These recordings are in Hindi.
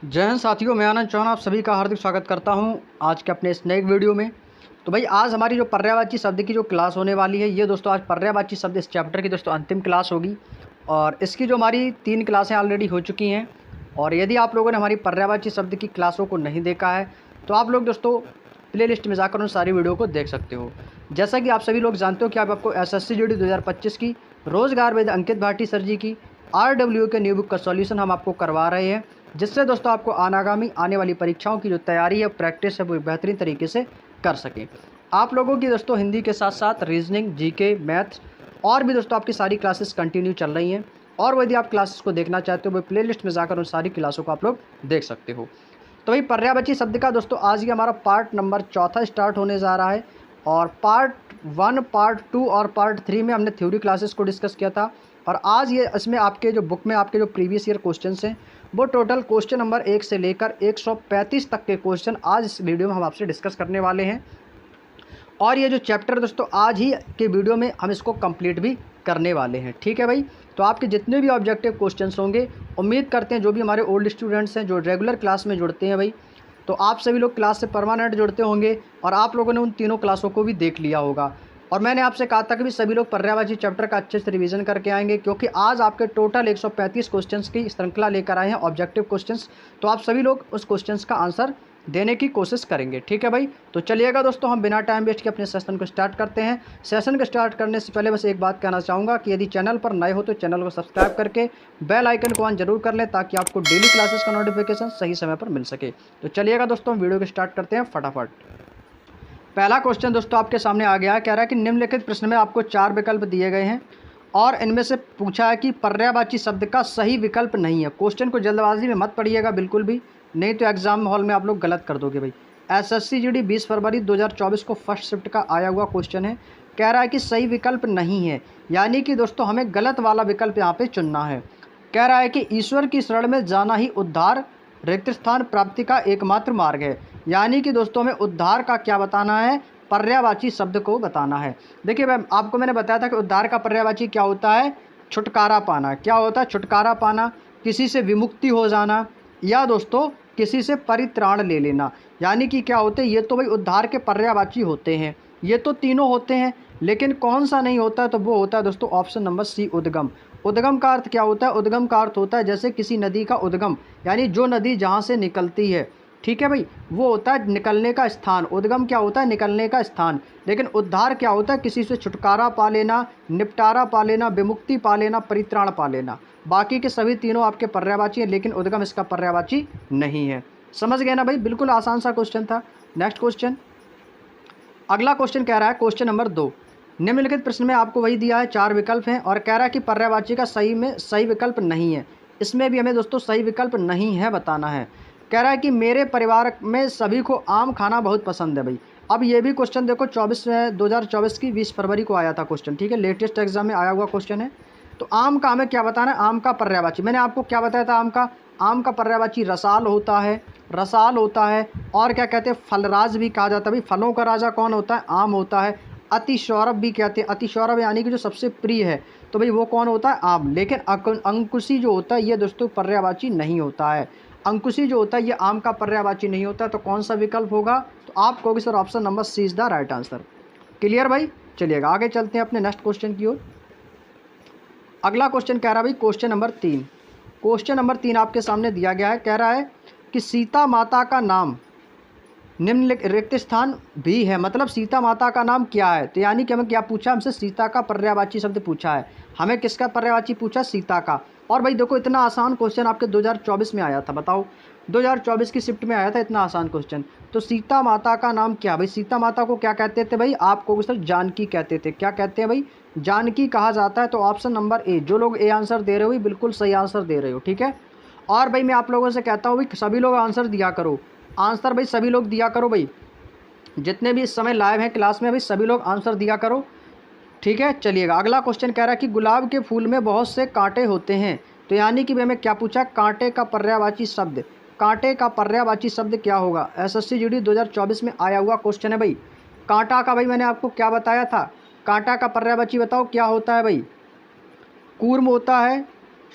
जय हिंद साथियों, मैं आनंद चौहान आप सभी का हार्दिक स्वागत करता हूं आज के अपने इस नए वीडियो में। तो भाई आज हमारी जो पर्यायवाची शब्द की जो क्लास होने वाली है, ये दोस्तों आज पर्यायवाची शब्द इस चैप्टर की दोस्तों अंतिम क्लास होगी। और इसकी जो हमारी 3 क्लासें ऑलरेडी हो चुकी हैं। और यदि आप लोगों ने हमारी पर्यायवाची शब्द की क्लासों को नहीं देखा है तो आप लोग दोस्तों प्लेलिस्ट में जाकर उन सारी वीडियो को देख सकते हो। जैसा कि आप सभी लोग जानते हो कि आप आपको SSC GD 2025 की रोज़गार वेद अंकित भाटी सर जी की RW के न्यू बुक का सॉल्यूशन हम आपको करवा रहे हैं, जिससे दोस्तों आपको आने वाली परीक्षाओं की जो तैयारी है, प्रैक्टिस है, वो बेहतरीन तरीके से कर सकें। आप लोगों की दोस्तों हिंदी के साथ साथ रीजनिंग, जीके, मैथ और भी दोस्तों आपकी सारी क्लासेस कंटिन्यू चल रही हैं। और यदि आप क्लासेस को देखना चाहते हो वो प्लेलिस्ट में जाकर उन सारी क्लासों को आप लोग देख सकते हो। तो भाई पर्यायवाची शब्द का दोस्तों आज ये हमारा पार्ट नंबर 4 स्टार्ट होने जा रहा है। और पार्ट 1, पार्ट 2 और पार्ट 3 में हमने थ्योरी क्लासेस को डिस्कस किया था। और आज ये इसमें आपके जो बुक में आपके जो प्रीवियस ईयर क्वेश्चंस हैं, वो टोटल क्वेश्चन नंबर 1 से लेकर 135 तक के क्वेश्चन आज इस वीडियो में हम आपसे डिस्कस करने वाले हैं। और ये जो चैप्टर दोस्तों आज ही के वीडियो में हम इसको कंप्लीट भी करने वाले हैं। ठीक है भाई, तो आपके जितने भी ऑब्जेक्टिव क्वेश्चंस होंगे, उम्मीद करते हैं जो भी हमारे ओल्ड स्टूडेंट्स हैं जो रेगुलर क्लास में जुड़ते हैं भाई, तो आप सभी लोग क्लास से परमानेंट जुड़ते होंगे और आप लोगों ने उन तीनों क्लासों को भी देख लिया होगा। और मैंने आपसे कहा था कि भी सभी लोग पर्यायवाची चैप्टर का अच्छे से रिवीजन करके आएंगे, क्योंकि आज आपके टोटल 135 क्वेश्चंस की श्रृंखला लेकर आए हैं ऑब्जेक्टिव क्वेश्चंस। तो आप सभी लोग उस क्वेश्चंस का आंसर देने की कोशिश करेंगे। ठीक है भाई, तो चलिएगा दोस्तों हम बिना टाइम वेस्ट के अपने सेशन को स्टार्ट करते हैं। सेशन को स्टार्ट करने से पहले बस एक बात कहना चाहूँगा कि यदि चैनल पर नए हो तो चैनल को सब्सक्राइब करके बेल आइकन को ऑन जरूर कर लें, ताकि आपको डेली क्लासेस का नोटिफिकेशन सही समय पर मिल सके। तो चलिएगा दोस्तों हम वीडियो को स्टार्ट करते हैं फटाफट। पहला क्वेश्चन दोस्तों आपके सामने आ गया है। कह रहा है कि निम्नलिखित प्रश्न में आपको 4 विकल्प दिए गए हैं और इनमें से पूछा है कि पर्यायवाची शब्द का सही विकल्प नहीं है। क्वेश्चन को जल्दबाजी में मत पढ़िएगा बिल्कुल भी, नहीं तो एग्जाम हॉल में आप लोग गलत कर दोगे भाई। SSC GD 20 फरवरी 2024 को फर्स्ट शिफ्ट का आया हुआ क्वेश्चन है। कह रहा है कि सही विकल्प नहीं है, यानी कि दोस्तों हमें गलत वाला विकल्प यहाँ पे चुनना है। कह रहा है कि ईश्वर की शरण में जाना ही उद्धार, रिक्त स्थान प्राप्ति का एकमात्र मार्ग है। यानी कि दोस्तों हमें उद्धार का क्या बताना है, पर्यायवाची शब्द को बताना है। देखिए मैं आपको मैंने बताया था कि उद्धार का पर्यायवाची क्या होता है, छुटकारा पाना। क्या होता है छुटकारा पाना, किसी से विमुक्ति हो जाना, या दोस्तों किसी से परित्राण ले लेना। यानी कि क्या होते हैं, ये तो भाई उद्धार के पर्यायवाची होते हैं, ये तो तीनों होते हैं। लेकिन कौन सा नहीं होता है, तो वो होता है दोस्तों ऑप्शन नंबर सी, उद्गम। उद्गम का अर्थ क्या होता है, उद्गम का अर्थ होता है जैसे किसी नदी का उद्गम, यानी जो नदी जहाँ से निकलती है। ठीक है भाई, वो होता है निकलने का स्थान। उद्गम क्या होता है, निकलने का स्थान। लेकिन उद्धार क्या होता है, किसी से छुटकारा पा लेना, निपटारा पा लेना, विमुक्ति पा लेना, परित्राण पा लेना। बाकी के सभी तीनों आपके पर्यायवाची हैं, लेकिन उद्गम इसका पर्यायवाची नहीं है। समझ गए ना भाई, बिल्कुल आसान सा क्वेश्चन था। नेक्स्ट क्वेश्चन, अगला क्वेश्चन कह रहा है क्वेश्चन नंबर 2, निम्नलिखित प्रश्न में आपको वही दिया है 4 विकल्प हैं और कह रहा है कि पर्यायवाची का सही विकल्प नहीं है। इसमें भी हमें दोस्तों सही विकल्प नहीं है बताना है। कह रहा है कि मेरे परिवार में सभी को आम खाना बहुत पसंद है भाई। अब ये भी क्वेश्चन देखो 2024 की 20 फरवरी को आया था क्वेश्चन। ठीक है, लेटेस्ट एग्जाम में आया हुआ क्वेश्चन है। तो आम का हमें क्या बताना है, आम का पर्यायवाची मैंने आपको क्या बताया था, आम का पर्यायवाची रसाल होता है, रसाल होता है। और क्या कहते हैं, फलराज भी कहा जाता है भाई। फलों का राजा कौन होता है, आम होता है। अतिशौरभ भी कहते हैं, अतिशौरभ यानी कि जो सबसे प्रिय है, तो भाई वो कौन होता है, आम। लेकिन अंकुशी जो होता है ये दोस्तों पर्यायवाची नहीं होता है। अंकुशी जो होता है ये आम का पर्यायवाची नहीं होता है। तो कौन सा विकल्प होगा, तो आप कहोगे sir option number C is the right answer. Clear भाई, चलिएगा आगे चलते हैं अपने नेक्स्ट क्वेश्चन की ओर। अगला क्वेश्चन कह रहा है भाई क्वेश्चन नंबर 3। क्वेश्चन नंबर 3 आपके सामने दिया गया है। कह रहा है कि सीता माता का नाम निम्नलिखित रिक्त स्थान भी है। मतलब सीता माता का नाम क्या है, तो यानी कि हमें क्या पूछा, हमसे सीता का पर्यायवाची शब्द पूछा है। हमें किसका पर्यायवाची पूछा, सीता का। और भाई देखो इतना आसान क्वेश्चन आपके 2024 में आया था, बताओ 2024 की शिफ्ट में आया था इतना आसान क्वेश्चन। तो सीता माता का नाम क्या भाई, सीता माता को क्या कहते थे भाई, आपको सर जानकी कहते थे। क्या कहते हैं भाई, जानकी कहा जाता है। तो ऑप्शन नंबर ए, जो लोग ए आंसर दे रहे हो बिल्कुल सही आंसर दे रहे हो। ठीक है, और भाई मैं आप लोगों से कहता हूँ भाई सभी लोग आंसर दिया करो, आंसर भाई सभी लोग दिया करो भाई। जितने भी इस समय लाइव हैं क्लास में भाई सभी लोग आंसर दिया करो। ठीक है, चलिएगा अगला क्वेश्चन कह रहा है कि गुलाब के फूल में बहुत से कांटे होते हैं। तो यानी कि भाई हमें क्या पूछा, कांटे का पर्यायवाची शब्द, कांटे का पर्यायवाची शब्द क्या होगा। SSC GD 2024 में आया हुआ क्वेश्चन है भाई। कांटा का भाई मैंने आपको क्या बताया था, कांटा का पर्यायवाची बताओ क्या होता है भाई। कूर्म होता है,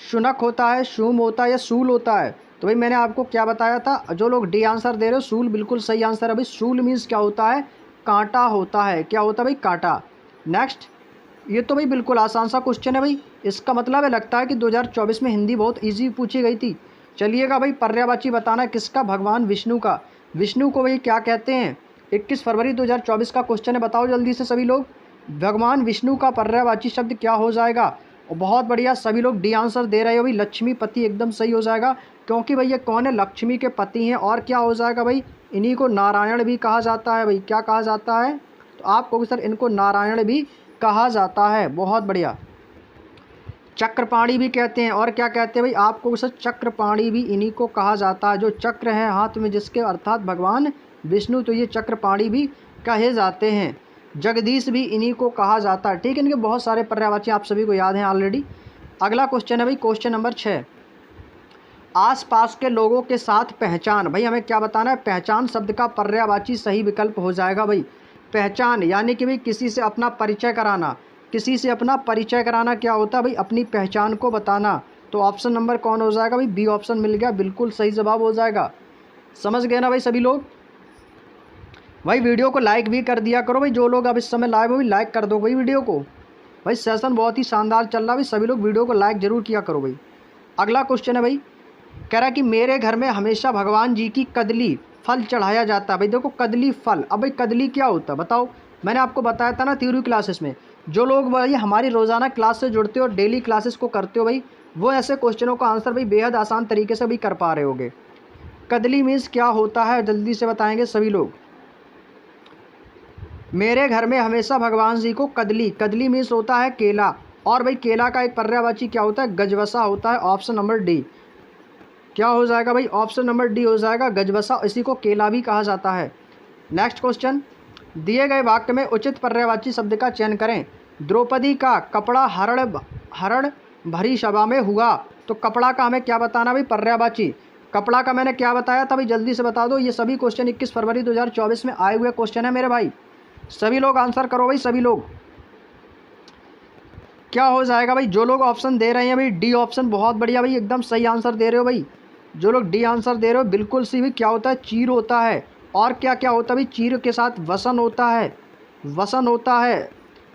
शुनक होता है, शूम होता है या शूल होता है। तो भाई मैंने आपको क्या बताया था, जो लोग डी आंसर दे रहे हो शूल बिल्कुल सही आंसर है भाई। शूल मीन्स क्या होता है, कांटा होता है। क्या होता है भाई, कांटा। नेक्स्ट, ये तो भाई बिल्कुल आसान सा क्वेश्चन है भाई। इसका मतलब है लगता है कि 2024 में हिंदी बहुत इजी पूछी गई थी। चलिएगा भाई, पर्यायवाची बताना किसका, भगवान विष्णु का। विष्णु को भाई क्या कहते हैं, 21 फरवरी 2024 का क्वेश्चन है, बताओ जल्दी से सभी लोग। भगवान विष्णु का पर्यायवाची शब्द क्या हो जाएगा। और बहुत बढ़िया, सभी लोग डी आंसर दे रहे हो भाई। लक्ष्मीपति एकदम सही हो जाएगा, क्योंकि भाई ये कौन है, लक्ष्मी के पति हैं। और क्या हो जाएगा भाई, इन्हीं को नारायण भी कहा जाता है भाई। क्या कहा जाता है, तो आप कहोगे सर इनको नारायण भी कहा जाता है। बहुत बढ़िया। चक्रपाणी भी कहते हैं। और क्या कहते हैं भाई, आपको सर चक्रपाणी भी इन्हीं को कहा जाता है। जो चक्र है हाथ में जिसके, अर्थात भगवान विष्णु, तो ये चक्रपाणी भी कहे जाते हैं। जगदीश भी इन्हीं को कहा जाता है। ठीक है, इनके बहुत सारे पर्यायवाची आप सभी को याद हैं ऑलरेडी। अगला क्वेश्चन है भाई क्वेश्चन नंबर 6, आसपास के लोगों के साथ पहचान। भाई हमें क्या बताना है, पहचान शब्द का पर्यायवाची सही विकल्प हो जाएगा भाई पहचान, यानी कि भाई किसी से अपना परिचय कराना। किसी से अपना परिचय कराना क्या होता है भाई, अपनी पहचान को बताना। तो ऑप्शन नंबर कौन हो जाएगा भाई, बी ऑप्शन मिल गया, बिल्कुल सही जवाब हो जाएगा। समझ गए ना भाई सभी लोग। भाई वीडियो को लाइक भी कर दिया करो भाई, जो लोग अब इस समय लाइव हो भाई लाइक कर दो भाई वीडियो को। भाई सेशन बहुत ही शानदार चल रहा है भाई, सभी लोग वीडियो को लाइक जरूर किया करो भाई। अगला क्वेश्चन है भाई, कह रहा है कि मेरे घर में हमेशा भगवान जी की कदली फल चढ़ाया जाता है। भाई देखो कदली फल, अब भाई कदली क्या होता है बताओ। मैंने आपको बताया था ना थ्योरी क्लासेस में, जो लोग भाई हमारी रोज़ाना क्लास से जुड़ते हो, डेली क्लासेस को करते हो भाई, वो ऐसे क्वेश्चनों का आंसर भाई बेहद आसान तरीके से भी कर पा रहे होगे। कदली मीन्स क्या होता है, जल्दी से बताएंगे सभी लोग। मेरे घर में हमेशा भगवान जी को कदली, कदली मीन्स होता है केला। और भाई केला का एक पर्यायवाची क्या होता है, गजवसा होता है। ऑप्शन नंबर डी क्या हो जाएगा भाई, ऑप्शन नंबर डी हो जाएगा गजवसा, इसी को केला भी कहा जाता है। नेक्स्ट क्वेश्चन, दिए गए वाक्य में उचित पर्यायवाची शब्द का चयन करें। द्रौपदी का कपड़ा हरण भरी सभा में हुआ। तो कपड़ा का हमें क्या बताना भाई, पर्यायवाची। कपड़ा का मैंने क्या बताया था भाई, जल्दी से बता दो। ये सभी क्वेश्चन 21 फरवरी 2024 में आए हुए क्वेश्चन है मेरे भाई। सभी लोग आंसर करो भाई, सभी लोग। क्या हो जाएगा भाई, जो लोग ऑप्शन दे रहे हैं भाई डी ऑप्शन, बहुत बढ़िया भाई, एकदम सही आंसर दे रहे हो भाई। जो लोग डी आंसर दे रहे हो बिल्कुल सी भी, क्या होता है, चीर होता है। और क्या क्या होता है भाई, चीर के साथ वसन होता है, वसन होता है।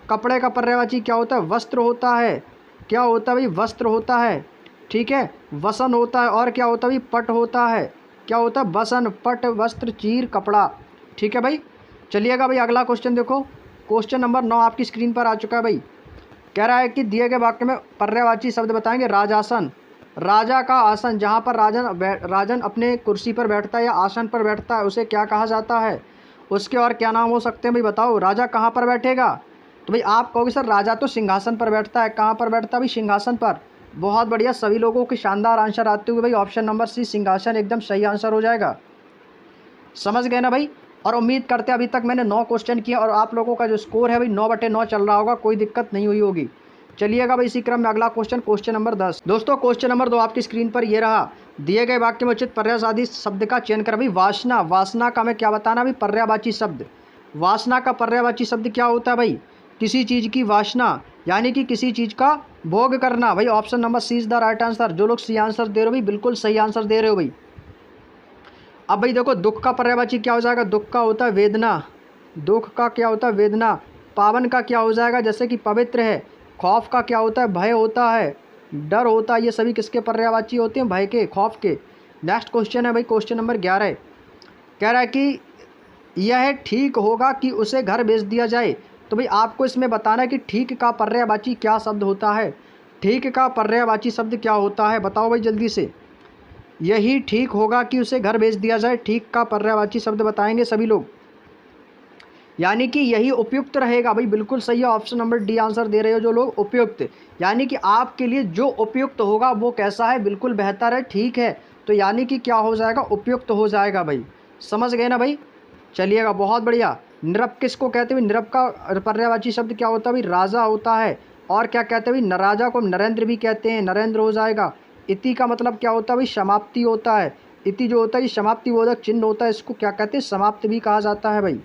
कपड़े का पर्यायवाची क्या होता है, वस्त्र होता है। क्या होता है भाई, वस्त्र होता है। ठीक है, वसन होता है। और क्या होता है भाई, पट होता है। क्या होता है, वसन, पट, वस्त्र, चीर, कपड़ा। ठीक है भाई, चलिएगा भाई अगला क्वेश्चन देखो। क्वेश्चन नंबर 9 आपकी स्क्रीन पर आ चुका है भाई। कह रहा है कि दिए गए वाक्य में पर्यायवाची शब्द बताएंगे। राजासन, राजा का आसन, जहाँ पर राजन अपने कुर्सी पर बैठता है या आसन पर बैठता है, उसे क्या कहा जाता है। उसके और क्या नाम हो सकते हैं भाई बताओ। राजा कहाँ पर बैठेगा, तो भाई आप कहोगे सर राजा तो सिंहासन पर बैठता है। कहाँ पर बैठता है भाई, सिंहासन पर। बहुत बढ़िया, सभी लोगों के शानदार आंसर आते हुए भाई ऑप्शन नंबर सी सिंहासन एकदम सही आंसर हो जाएगा। समझ गए ना भाई। और उम्मीद करते हैं अभी तक मैंने 9 क्वेश्चन किए और आप लोगों का जो स्कोर है भाई 9/9 चल रहा होगा, कोई दिक्कत नहीं हुई होगी। चलिएगा भाई इसी क्रम में अगला क्वेश्चन, क्वेश्चन नंबर 10। दोस्तों क्वेश्चन नंबर 2 आपकी स्क्रीन पर ये रहा। दिए गए वाक्य में उचित पर्यायवाची शब्द का चयन कर भाई। वासना, वासना का हमें क्या बताना भाई, पर्यायवाची शब्द। वासना का पर्यायवाची शब्द क्या होता है भाई, किसी चीज़ की वासना, यानी कि किसी चीज़ का भोग करना। भाई option number C is the right answer. जो लोग सी आंसर दे रहे हो भाई बिल्कुल सही आंसर दे रहे हो भाई। अब भाई देखो दुख का पर्यायवाची क्या हो जाएगा, दुख का होता है वेदना। दुख का क्या होता है, वेदना। पावन का क्या हो जाएगा, जैसे कि पवित्र है। खौफ का क्या होता है, भय होता है, डर होता है। ये सभी किसके पर्यायवाची होते हैं, भय के, खौफ के। नेक्स्ट क्वेश्चन है भाई क्वेश्चन नंबर 11। कह रहा है कि यह ठीक होगा कि उसे घर भेज दिया जाए। तो भाई आपको इसमें बताना है कि ठीक का पर्यायवाची क्या शब्द होता है। ठीक का पर्यायवाची शब्द क्या होता है बताओ भाई जल्दी से। यही ठीक होगा कि उसे घर भेज दिया जाए, ठीक का पर्यायवाची शब्द बताएंगे सभी लोग, यानी कि यही उपयुक्त रहेगा। भाई बिल्कुल सही है, ऑप्शन नंबर डी आंसर दे रहे हो जो लोग, उपयुक्त। यानी कि आपके लिए जो उपयुक्त होगा वो कैसा है, बिल्कुल बेहतर है, ठीक है। तो यानी कि क्या हो जाएगा, उपयुक्त हो जाएगा भाई। समझ गए ना भाई। चलिएगा बहुत बढ़िया। निरप किसको कहते हैं, निरप का पर्यायवाची शब्द क्या होता है भाई, राजा होता है। और क्या कहते हैं भाई, राजा को नरेंद्र भी कहते हैं, नरेंद्र हो जाएगा। इति का मतलब क्या होता है भाई, समाप्ति होता है। इति जो होता है ये समाप्ति बोधक चिन्ह होता है, इसको क्या कहते हैं, समाप्त भी कहा जाता है भाई।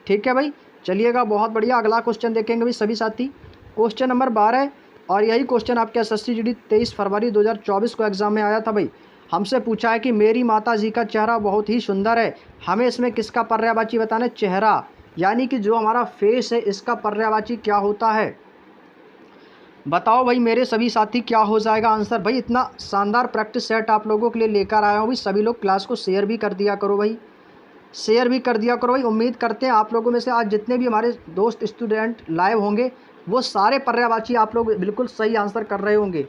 ठीक है भाई, चलिएगा बहुत बढ़िया। अगला क्वेश्चन देखेंगे भाई सभी साथी, क्वेश्चन नंबर 12। और यही क्वेश्चन आपके SSC GD 23 फरवरी 2024 को एग्जाम में आया था भाई। हमसे पूछा है कि मेरी माता जी का चेहरा बहुत ही सुंदर है, हमें इसमें किसका पर्यायवाची बताना है? चेहरा, यानी कि जो हमारा फेस है इसका पर्यायवाची क्या होता है? बताओ भाई मेरे सभी साथी, क्या हो जाएगा आंसर? भाई इतना शानदार प्रैक्टिस सेट आप लोगों के लिए लेकर आया हूँ भाई, सभी लोग क्लास को शेयर भी कर दिया करो भाई, शेयर भी कर दिया करो भाई। उम्मीद करते हैं आप लोगों में से आज जितने भी हमारे दोस्त स्टूडेंट लाइव होंगे वो सारे पर्यायवाची आप लोग बिल्कुल सही आंसर कर रहे होंगे।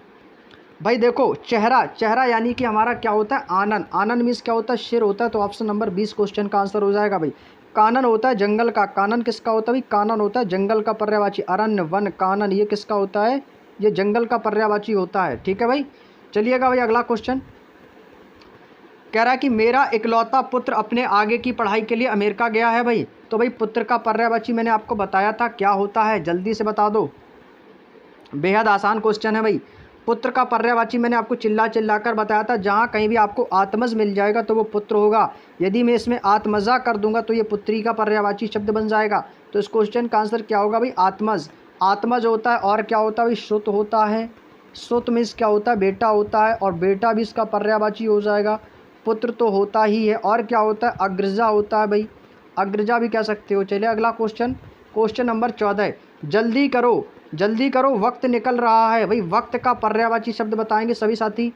भाई देखो, चेहरा, चेहरा यानी कि हमारा क्या होता है? आनन, आनन मीन्स क्या होता है? सिर होता है। तो ऑप्शन नंबर 20 क्वेश्चन का आंसर हो जाएगा भाई। कानन होता है जंगल का, कानन किसका होता है भाई? कानन होता है जंगल का पर्यायवाची। अरण्य, वन, कानन, ये किसका होता है? ये जंगल का पर्यायवाची होता है। ठीक है भाई, चलिएगा भाई अगला क्वेश्चन कह रहा है कि मेरा इकलौता पुत्र अपने आगे की पढ़ाई के लिए अमेरिका गया है भाई। तो भाई पुत्र का पर्यायवाची मैंने आपको बताया था क्या होता है, जल्दी से बता दो। बेहद आसान क्वेश्चन है भाई। पुत्र का पर्यायवाची मैंने आपको चिल्ला चिल्ला कर बताया था, जहाँ कहीं भी आपको आत्मज मिल जाएगा तो वो पुत्र होगा। यदि मैं इसमें आत्मजा कर दूंगा तो ये पुत्री का पर्यायवाची शब्द बन जाएगा। तो इस क्वेश्चन का आंसर क्या होगा भाई? आत्मज। आत्मज होता है और क्या होता है भाई? सुत होता है। सुत मीन्स क्या होता है? बेटा होता है, और बेटा भी इसका पर्यायवाची हो जाएगा। पुत्र तो होता ही है, और क्या होता है? अग्रजा होता है भाई, अग्रजा भी कह सकते हो। चलिए अगला क्वेश्चन, क्वेश्चन नंबर 14। जल्दी करो, जल्दी करो, वक्त निकल रहा है भाई। वक्त का पर्यायवाची शब्द बताएंगे सभी साथी।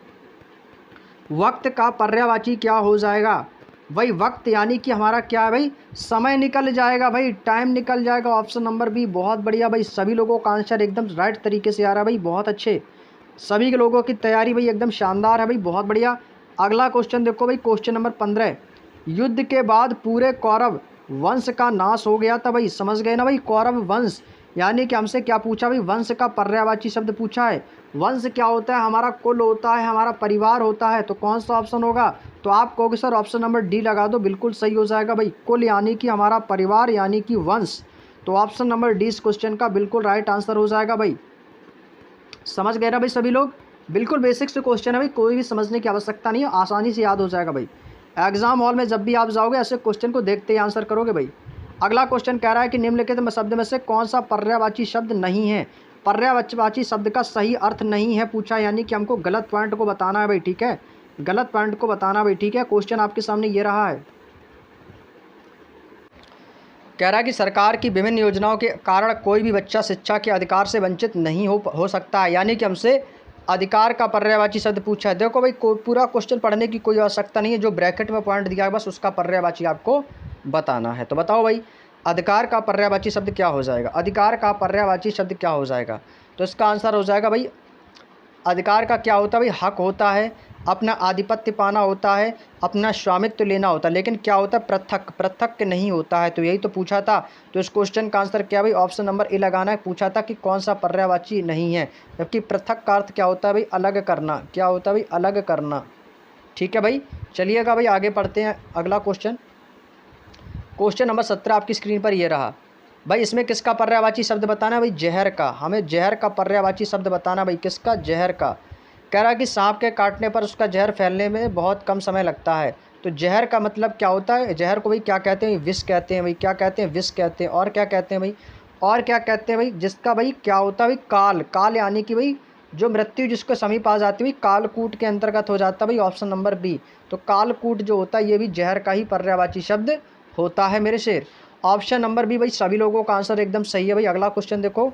वक्त का पर्यायवाची क्या हो जाएगा भाई? वक्त यानी कि हमारा क्या है भाई? समय निकल जाएगा भाई, टाइम निकल जाएगा। ऑप्शन नंबर बी, बहुत बढ़िया भाई, सभी लोगों का आंसर एकदम राइट तरीके से आ रहा है भाई, बहुत अच्छे। सभी के लोगों की तैयारी भाई एकदम शानदार है भाई, बहुत बढ़िया। अगला क्वेश्चन देखो भाई, क्वेश्चन नंबर 15। युद्ध के बाद पूरे कौरव वंश का नाश हो गया था भाई। समझ गए ना भाई? कौरव वंश यानी कि हमसे क्या पूछा भाई? वंश का पर्यायवाची शब्द पूछा है। वंश क्या होता है? हमारा कुल होता है, हमारा परिवार होता है। तो कौन सा ऑप्शन होगा? तो आप कहोगे सर ऑप्शन नंबर डी लगा दो, बिल्कुल सही हो जाएगा भाई। कुल यानी कि हमारा परिवार यानी कि वंश। तो ऑप्शन नंबर डी इस क्वेश्चन का बिल्कुल राइट आंसर हो जाएगा भाई। समझ गए ना भाई सभी लोग? बिल्कुल बेसिक से क्वेश्चन है भाई, कोई भी समझने की आवश्यकता नहीं है, आसानी से याद हो जाएगा भाई। एग्जाम हॉल में जब भी आप जाओगे ऐसे क्वेश्चन को देखते ही आंसर करोगे भाई। अगला क्वेश्चन कह रहा है कि निम्नलिखित शब्द में से कौन सा पर्यायवाची शब्द नहीं है? पर्यायवाची शब्द का सही अर्थ नहीं है पूछा, यानी कि हमको गलत पॉइंट को बताना है भाई। ठीक है, गलत पॉइंट को बताना भाई। ठीक है, क्वेश्चन आपके सामने ये रहा है। कह रहा है कि सरकार की विभिन्न योजनाओं के कारण कोई भी बच्चा शिक्षा के अधिकार से वंचित नहीं हो सकता है, यानी कि हमसे अधिकार का पर्यायवाची शब्द पूछा है। देखो भाई पूरा क्वेश्चन पढ़ने की कोई आवश्यकता नहीं है, जो ब्रैकेट में पॉइंट दिया है बस उसका पर्यायवाची आपको बताना है। तो बताओ भाई अधिकार का पर्यायवाची शब्द क्या हो जाएगा? अधिकार का पर्यायवाची शब्द क्या हो जाएगा? तो इसका आंसर हो जाएगा भाई, अधिकार का क्या होता है भाई? हक होता है, अपना आधिपत्य पाना होता है, अपना स्वामित्व लेना होता है। लेकिन क्या होता है? पृथक, पृथक नहीं होता है। तो यही तो पूछा था। तो इस क्वेश्चन का आंसर क्या भाई? ऑप्शन नंबर ए लगाना है। पूछा था कि कौन सा पर्यायवाची नहीं है, जबकि पृथक का अर्थ क्या होता है भाई? अलग करना। क्या होता है भाई? अलग करना। ठीक है भाई, चलिएगा भाई आगे पढ़ते हैं। अगला क्वेश्चन, क्वेश्चन नंबर 17 आपकी स्क्रीन पर ये रहा भाई। इसमें किसका पर्यायवाची शब्द बताना है भाई? जहर का। हमें जहर का पर्यायवाची शब्द बताना भाई। किसका? जहर का। कह रहा है कि सांप के काटने पर उसका जहर फैलने में बहुत कम समय लगता है। तो जहर का मतलब क्या होता है? जहर को भाई क्या कहते हैं? विष कहते हैं भाई। क्या कहते हैं? विष कहते हैं। और क्या कहते हैं भाई? और क्या कहते हैं भाई? जिसका भाई क्या होता है भाई? काल। काल यानी कि भाई जो मृत्यु जिसके समीप आ जाती है कालकूट के अंतर्गत हो जाता है भाई। Option number B. तो कालकूट जो होता है ये भी जहर का ही पर्यायवाची शब्द होता है मेरे शेर। ऑप्शन नंबर बी भाई सभी लोगों का आंसर एकदम सही है भाई। अगला क्वेश्चन देखो,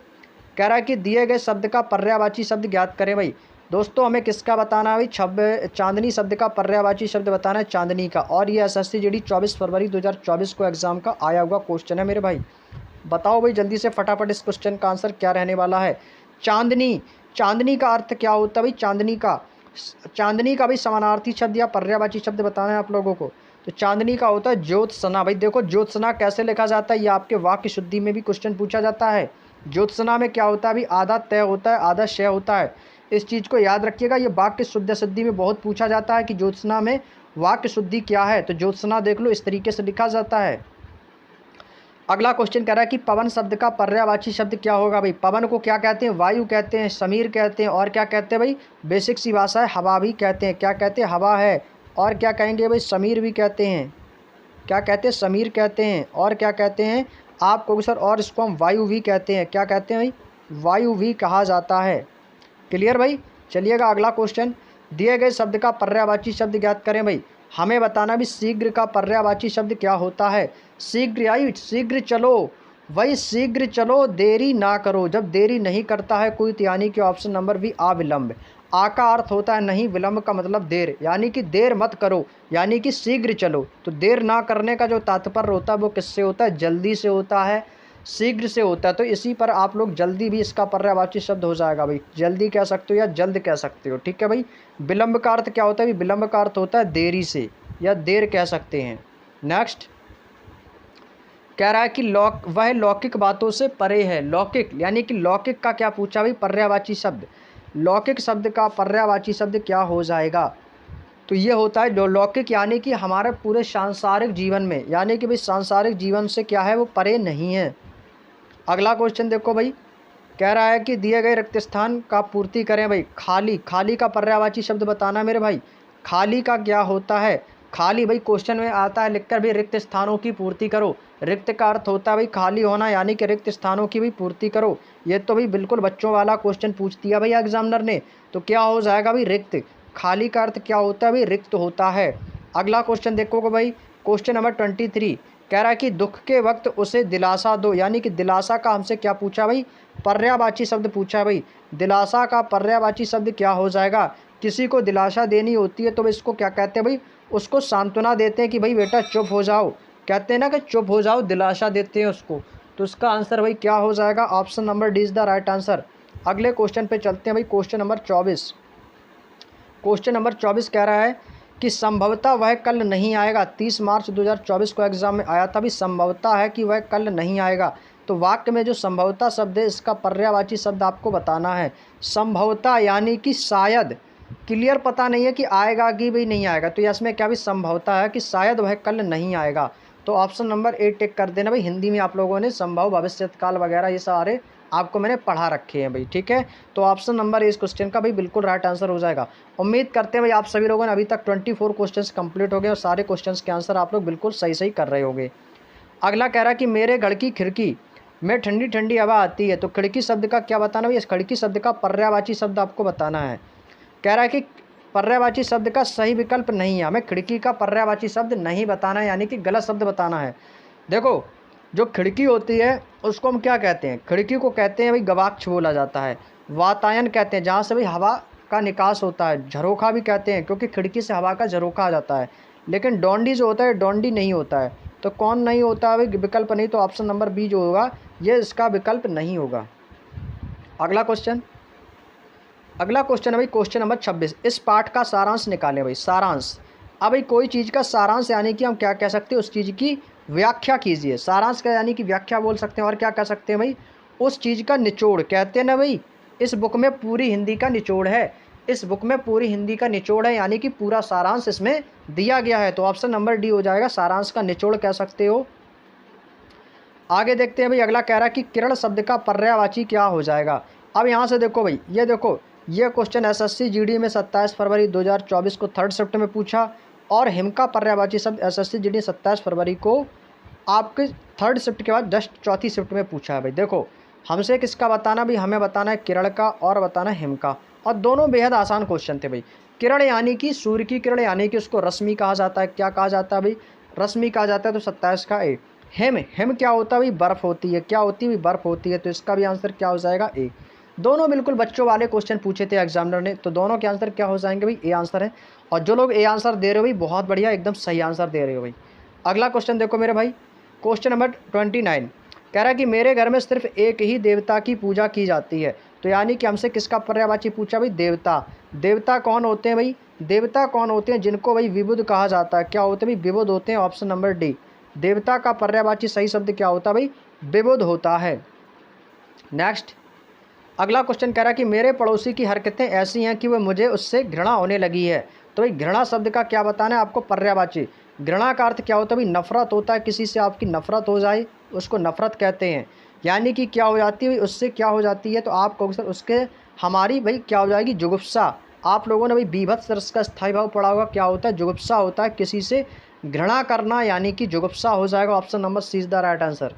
कह रहा है कि दिए गए शब्द का पर्यायवाची शब्द ज्ञात करें भाई। दोस्तों हमें किसका बताना है भाई? चांदनी शब्द का पर्यायवाची शब्द बताना है, चांदनी का। और ये एसएससी जीडी 24 फरवरी 2024 को एग्जाम का आया हुआ क्वेश्चन है मेरे भाई। बताओ भाई जल्दी से फटाफट इस क्वेश्चन का आंसर क्या रहने वाला है? चांदनी। चांदनी का अर्थ क्या होता है भाई? चांदनी का भाई समानार्थी शब्द या पर्यायवाची शब्द बताना है आप लोगों को। तो चांदनी का होता है ज्योत्सना भाई। देखो ज्योत्सना कैसे लिखा जाता है, ये आपके वाक्य शुद्धि में भी क्वेश्चन पूछा जाता है। ज्योत्सना में क्या होता है भाई? आधा तय होता है, आधा शय होता है। इस चीज़ को याद रखिएगा, ये वाक्य शुद्ध सिद्धि में बहुत पूछा जाता है कि ज्योत्सना में वाक्य शुद्धि क्या है। तो ज्योत्सना देख लो, इस तरीके से लिखा जाता है। अगला क्वेश्चन कह रहा है कि पवन शब्द का पर्यायवाची शब्द क्या होगा भाई? पवन को क्या कहते हैं? वायु कहते हैं, समीर कहते हैं, और क्या कहते हैं भाई? बेसिक सी भाषा है, हवा भी कहते हैं। क्या कहते हैं? हवा है। और क्या कहेंगे भाई? समीर भी कहते हैं। क्या कहते हैं? समीर कहते हैं। और क्या कहते हैं? आप कहोगे सर और इसको हम वायु भी कहते हैं। क्या कहते हैं भाई? वायु भी कहा जाता है। क्लियर भाई? चलिएगा अगला क्वेश्चन, दिए गए शब्द का पर्यायवाची शब्द ज्ञात करें भाई। हमें बताना भी शीघ्र का पर्यायवाची शब्द क्या होता है। शीघ्र आई शीघ्र चलो, वही शीघ्र चलो देरी ना करो। जब देरी नहीं करता है कोई तो यानी कि ऑप्शन नंबर बी अविलंब। आ का अर्थ होता है नहीं, विलंब का मतलब देर, यानी कि देर मत करो, यानी कि शीघ्र चलो। तो देर ना करने का जो तात्पर्य होता है वो किससे होता है, जल्दी से होता है, शीघ्र से होता है। तो इसी पर आप लोग जल्दी भी इसका पर्यायवाची शब्द हो जाएगा भाई। जल्दी कह सकते हो या जल्द कह सकते हो, ठीक है भाई। विलंब का अर्थ क्या होता है, विलंब का अर्थ होता है देरी से या देर कह सकते हैं। नेक्स्ट कह रहा है कि वह लौकिक बातों से परे है। लौकिक यानी कि लौकिक का क्या पूछा भाई, पर्यायवाची शब्द। लौकिक शब्द का पर्यायवाची शब्द क्या हो जाएगा, तो ये होता है लौकिक यानी कि हमारे पूरे सांसारिक जीवन में, यानी कि भाई सांसारिक जीवन से क्या है वो परे नहीं है। अगला क्वेश्चन देखो भाई, कह रहा है कि दिए गए रिक्त स्थान का पूर्ति करें भाई। खाली, खाली का पर्यायवाची शब्द बताना मेरे भाई। खाली का क्या होता है, खाली भाई क्वेश्चन में आता है लिखकर भी रिक्त स्थानों की पूर्ति करो। रिक्त का अर्थ होता है भाई खाली होना, यानी कि रिक्त स्थानों की भी पूर्ति करो। ये तो भाई बिल्कुल बच्चों वाला क्वेश्चन पूछ दिया भाई एग्जामिनर ने। तो क्या हो जाएगा भाई, रिक्त। खाली का अर्थ क्या होता है भाई, रिक्त होता है। अगला क्वेश्चन देखोगे भाई, क्वेश्चन नंबर 23 कह रहा है कि दुख के वक्त उसे दिलासा दो। यानी कि दिलासा का हमसे क्या पूछा भाई, पर्यायवाची शब्द पूछा भाई। दिलासा का पर्यायवाची शब्द क्या हो जाएगा, किसी को दिलासा देनी होती है तो इसको क्या कहते हैं भाई, उसको सांत्वना देते हैं कि भाई बेटा चुप हो जाओ, कहते हैं ना कि चुप हो जाओ, दिलासा देते हैं उसको। तो इसका आंसर भाई क्या हो जाएगा, option number D is the right answer. अगले क्वेश्चन पे चलते हैं भाई, क्वेश्चन नंबर 24। क्वेश्चन नंबर 24 कह रहा है कि संभवतः वह कल नहीं आएगा। 30 मार्च 2024 को एग्जाम में आया था भी, संभवतः है कि वह कल नहीं आएगा। तो वाक्य में जो संभवतः शब्द है इसका पर्यायवाची शब्द आपको बताना है। संभवतः यानी कि शायद, क्लियर पता नहीं है कि आएगा कि भी नहीं आएगा, तो इसमें क्या भी संभवतः है कि शायद वह कल नहीं आएगा। तो ऑप्शन नंबर ए टिक कर देना भाई। हिंदी में आप लोगों ने संभव, भविष्यकाल वगैरह ये सारे आपको मैंने पढ़ा रखे हैं भाई, ठीक है। तो ऑप्शन नंबर इस क्वेश्चन का भाई बिल्कुल राइट आंसर हो जाएगा। उम्मीद करते हैं भाई आप सभी लोगों ने अभी तक 24 क्वेश्चंस कंप्लीट हो गए और सारे क्वेश्चंस के आंसर आप लोग बिल्कुल सही सही कर रहे होंगे। अगला कह रहा है कि मेरे घर की खिड़की में ठंडी ठंडी हवा आती है। तो खिड़की शब्द का क्या बताना भाई, इस खिड़की शब्द का पर्यायवाची शब्द आपको बताना है। कह रहा है कि पर्यायवाची शब्द का सही विकल्प नहीं है, हमें खिड़की का पर्यायवाची शब्द नहीं बताना है, यानी कि गलत शब्द बताना है। देखो जो खिड़की होती है उसको हम क्या कहते हैं, खिड़की को कहते हैं भाई गवाक्ष बोला जाता है। वातायन कहते हैं जहाँ से भाई हवा का निकास होता है। झरोखा भी कहते हैं क्योंकि खिड़की से हवा का झरोखा आ जाता है। लेकिन डोंडी जो होता है, डोंडी नहीं होता है। तो कौन नहीं होता है भाई, विकल्प नहीं, तो ऑप्शन नंबर बी जो होगा ये इसका विकल्प नहीं होगा। अगला क्वेश्चन है भाई, क्वेश्चन नंबर 26। इस पाठ का सारांश निकालें भाई। सारांश, अब भाई कोई चीज़ का सारांश यानी कि हम क्या कह सकते हैं, उस चीज़ की व्याख्या कीजिए। सारांश का यानी कि व्याख्या बोल सकते हैं। और क्या कह सकते हैं भाई, उस चीज़ का निचोड़, कहते हैं ना भाई इस बुक में पूरी हिंदी का निचोड़ है। इस बुक में पूरी हिंदी का निचोड़ है, यानी कि पूरा सारांश इसमें दिया गया है। तो ऑप्शन नंबर डी हो जाएगा, सारांश का निचोड़ कह सकते हो। आगे देखते हैं भाई, अगला कह रहा है कि किरण शब्द का पर्यायवाची क्या हो जाएगा। अब यहाँ से देखो भाई, ये देखो ये क्वेश्चन एसएससी जीडी में 27 फरवरी 2024 को 3rd शिफ्ट में पूछा, और हिम का पर्यायवाची शब्द एसएससी जीडी 27 फरवरी को आपके 3rd शिफ्ट के बाद जस्ट 4थी शिफ्ट में पूछा है भाई। देखो हमसे किसका बताना भाई, हमें बताना है किरण का और बताना है हिम का, और दोनों बेहद आसान क्वेश्चन थे भाई। किरण यानी कि सूर्य की किरण, यानी कि उसको रश्मि कहा जाता है। क्या कहा जाता है भाई, रश्मि कहा जाता है। तो 27 का ए। हिम क्या होता है भाई, बर्फ़ होती है। क्या होती है भाई, बर्फ़ होती है। तो इसका भी आंसर क्या हो जाएगा, ए। दोनों बिल्कुल बच्चों वाले क्वेश्चन पूछे थे एग्जामिनर ने, तो दोनों के आंसर क्या हो जाएंगे भाई, ए आंसर है। और जो लोग ए आंसर दे रहे हो भाई बहुत बढ़िया, एकदम सही आंसर दे रहे हो भाई। अगला क्वेश्चन देखो मेरे भाई, क्वेश्चन नंबर 29 कह रहा है कि मेरे घर में सिर्फ एक ही देवता की पूजा की जाती है। तो यानी कि हमसे किसका पर्यायवाची पूछा भाई, देवता। देवता कौन होते हैं भाई, देवता कौन होते हैं जिनको भाई विबुध कहा जाता है। क्या होते हैं भाई, विबुध होते हैं। ऑप्शन नंबर डी, देवता का पर्यायवाची सही शब्द क्या होता है भाई, विबुध होता है। नेक्स्ट अगला क्वेश्चन कह रहा है कि मेरे पड़ोसी की हरकतें ऐसी हैं कि वह मुझे उससे घृणा होने लगी है। तो भाई घृणा शब्द का क्या बताना है आपको, पर्यायवाची। घृणा का अर्थ क्या होता है भाई, नफरत होता है, किसी से आपकी नफरत हो जाए उसको नफरत कहते हैं। यानी कि क्या हो जाती है भाई, उससे क्या हो जाती है, तो आपको उसके हमारी भाई क्या हो जाएगी, जुगुप्सा। आप लोगों ने भाई बीभत्स रस का स्थायी भाव पढ़ा होगा, क्या होता है, जुगुप्सा होता है, किसी से घृणा करना, यानी कि जुगुप्सा हो जाएगा। Option number C is the right answer.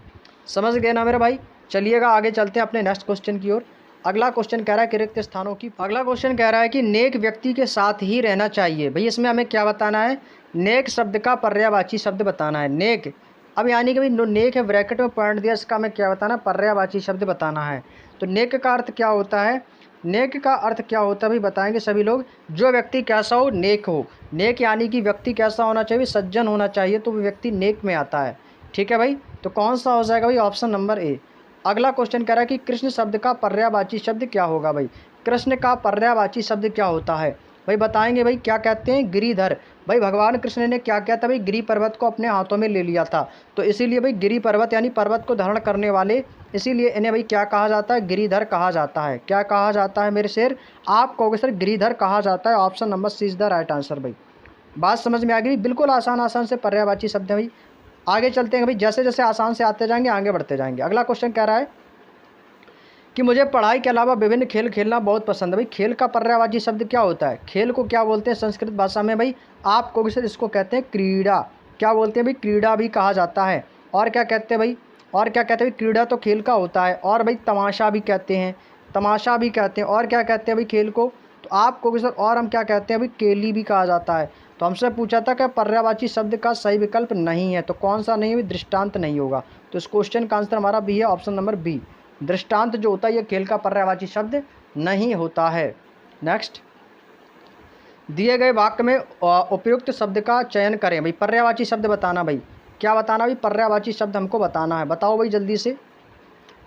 समझ गए ना मेरे भाई। चलिएगा आगे चलते हैं अपने नेक्स्ट क्वेश्चन की ओर। अगला क्वेश्चन कह रहा है कि रिक्त स्थानों की, अगला क्वेश्चन कह रहा है कि नेक व्यक्ति के साथ ही रहना चाहिए। भाई इसमें हमें क्या बताना है, नेक शब्द का पर्यायवाची शब्द बताना है। नेक, अब यानी कि भाई नेक है ब्रैकेट में पॉइंट दिया, इसका हमें क्या बताना, पर्यायवाची शब्द बताना है। तो नेक का अर्थ क्या होता है, नेक का अर्थ क्या होता है भाई बताएंगे सभी लोग, जो व्यक्ति कैसा हो, नेक हो। नेक यानी कि व्यक्ति कैसा होना चाहिए, सज्जन होना चाहिए, तो वो व्यक्ति नेक में आता है। ठीक है भाई, तो कौन सा हो जाएगा भाई, ऑप्शन नंबर ए। अगला क्वेश्चन कह रहा है कि कृष्ण शब्द का पर्यायवाची शब्द क्या होगा। भाई कृष्ण का पर्यायवाची शब्द क्या होता है, भाई बताएंगे भाई क्या कहते हैं, गिरिधर। भाई भगवान कृष्ण ने क्या किया था भाई, गिरी पर्वत को अपने हाथों में ले लिया था, तो इसीलिए भाई गिरी पर्वत यानी पर्वत को धारण करने वाले, इसीलिए इन्हें भाई क्या कहा जाता है, गिरिधर कहा जाता है। क्या कहा जाता है मेरे शेर, आप कहोगे सर गिरिधर कहा जाता है, option number C is the right answer. भाई बात समझ में आ गई, बिल्कुल आसान आसान से पर्यायवाची शब्द है भाई। आगे चलते हैं भाई, जैसे जैसे आसान से आते जाएंगे आगे बढ़ते जाएंगे। अगला क्वेश्चन कह रहा है कि मुझे पढ़ाई के अलावा विभिन्न खेल खेलना बहुत पसंद है। भाई खेल का पर्यायवाची शब्द क्या होता है, खेल को क्या बोलते हैं संस्कृत भाषा में, भाई आप कहोगे सर इसको कहते हैं क्रीड़ा। क्या बोलते हैं भाई, क्रीड़ा भी कहा जाता है। और क्या कहते हैं भाई, और क्या कहते हैं भाई, क्रीड़ा तो खेल का होता है। और भाई तमाशा भी कहते हैं, तमाशा भी कहते हैं। और क्या कहते हैं भाई खेल को, तो आप कहोगे सर और हम क्या कहते हैं भाई, केली भी कहा जाता है। तो हमसे पूछा था कि पर्यायवाची शब्द का सही विकल्प नहीं है, तो कौन सा नहीं है, दृष्टांत नहीं होगा। तो इस क्वेश्चन का आंसर हमारा बी है, ऑप्शन नंबर बी। दृष्टांत जो होता है ये खेल का पर्यायवाची शब्द नहीं होता है। नेक्स्ट, दिए गए वाक्य में उपयुक्त शब्द का चयन करें। भाई पर्यायवाची शब्द बताना, भाई क्या बताना, भाई पर्यायवाची शब्द हमको बताना है, बताओ भाई जल्दी से।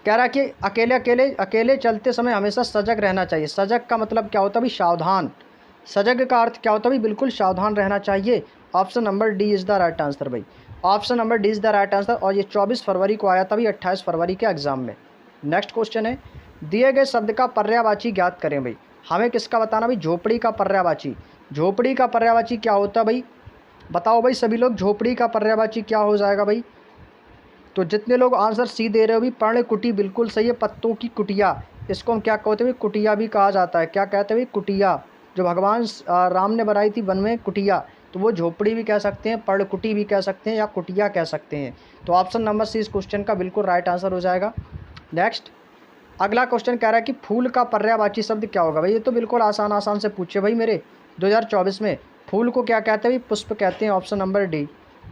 कह रहा है कि अकेले चलते समय हमेशा सजग रहना चाहिए। सजग का मतलब क्या होता है भाई, सावधान। सजग का अर्थ क्या होता है भाई, बिल्कुल सावधान रहना चाहिए। Option number D is the right answer. भाई option number D is the right answer, और ये 24 फरवरी को आया था भाई, 28 फरवरी के एग्जाम में। नेक्स्ट क्वेश्चन है, दिए गए शब्द का पर्यायवाची ज्ञात करें। भाई हमें किसका बताना, भाई झोपड़ी का पर्यायवाची। झोपड़ी का पर्यायवाची क्या होता है भाई, बताओ भाई सभी लोग, झोपड़ी का पर्यायवाची क्या हो जाएगा भाई। तो जितने लोग आंसर सी दे रहे हो भी, पर्ण कुटी बिल्कुल सही है, पत्तों की कुटिया, इसको हम क्या कहते हैं भाई, कुटिया भी कहा जाता है। क्या कहते हैं भाई, कुटिया, जो भगवान राम ने बनाई थी वन में कुटिया, तो वो झोपड़ी भी कह सकते हैं, पर्णकुटी भी कह सकते हैं, या कुटिया कह सकते हैं। तो ऑप्शन नंबर सी इस क्वेश्चन का बिल्कुल राइट आंसर हो जाएगा। नेक्स्ट, अगला क्वेश्चन कह रहा है कि फूल का पर्यायवाची शब्द क्या होगा। भाई ये तो बिल्कुल आसान से पूछे भाई मेरे 2024 में। फूल को क्या कहते हैं भाई, पुष्प कहते हैं, option number D.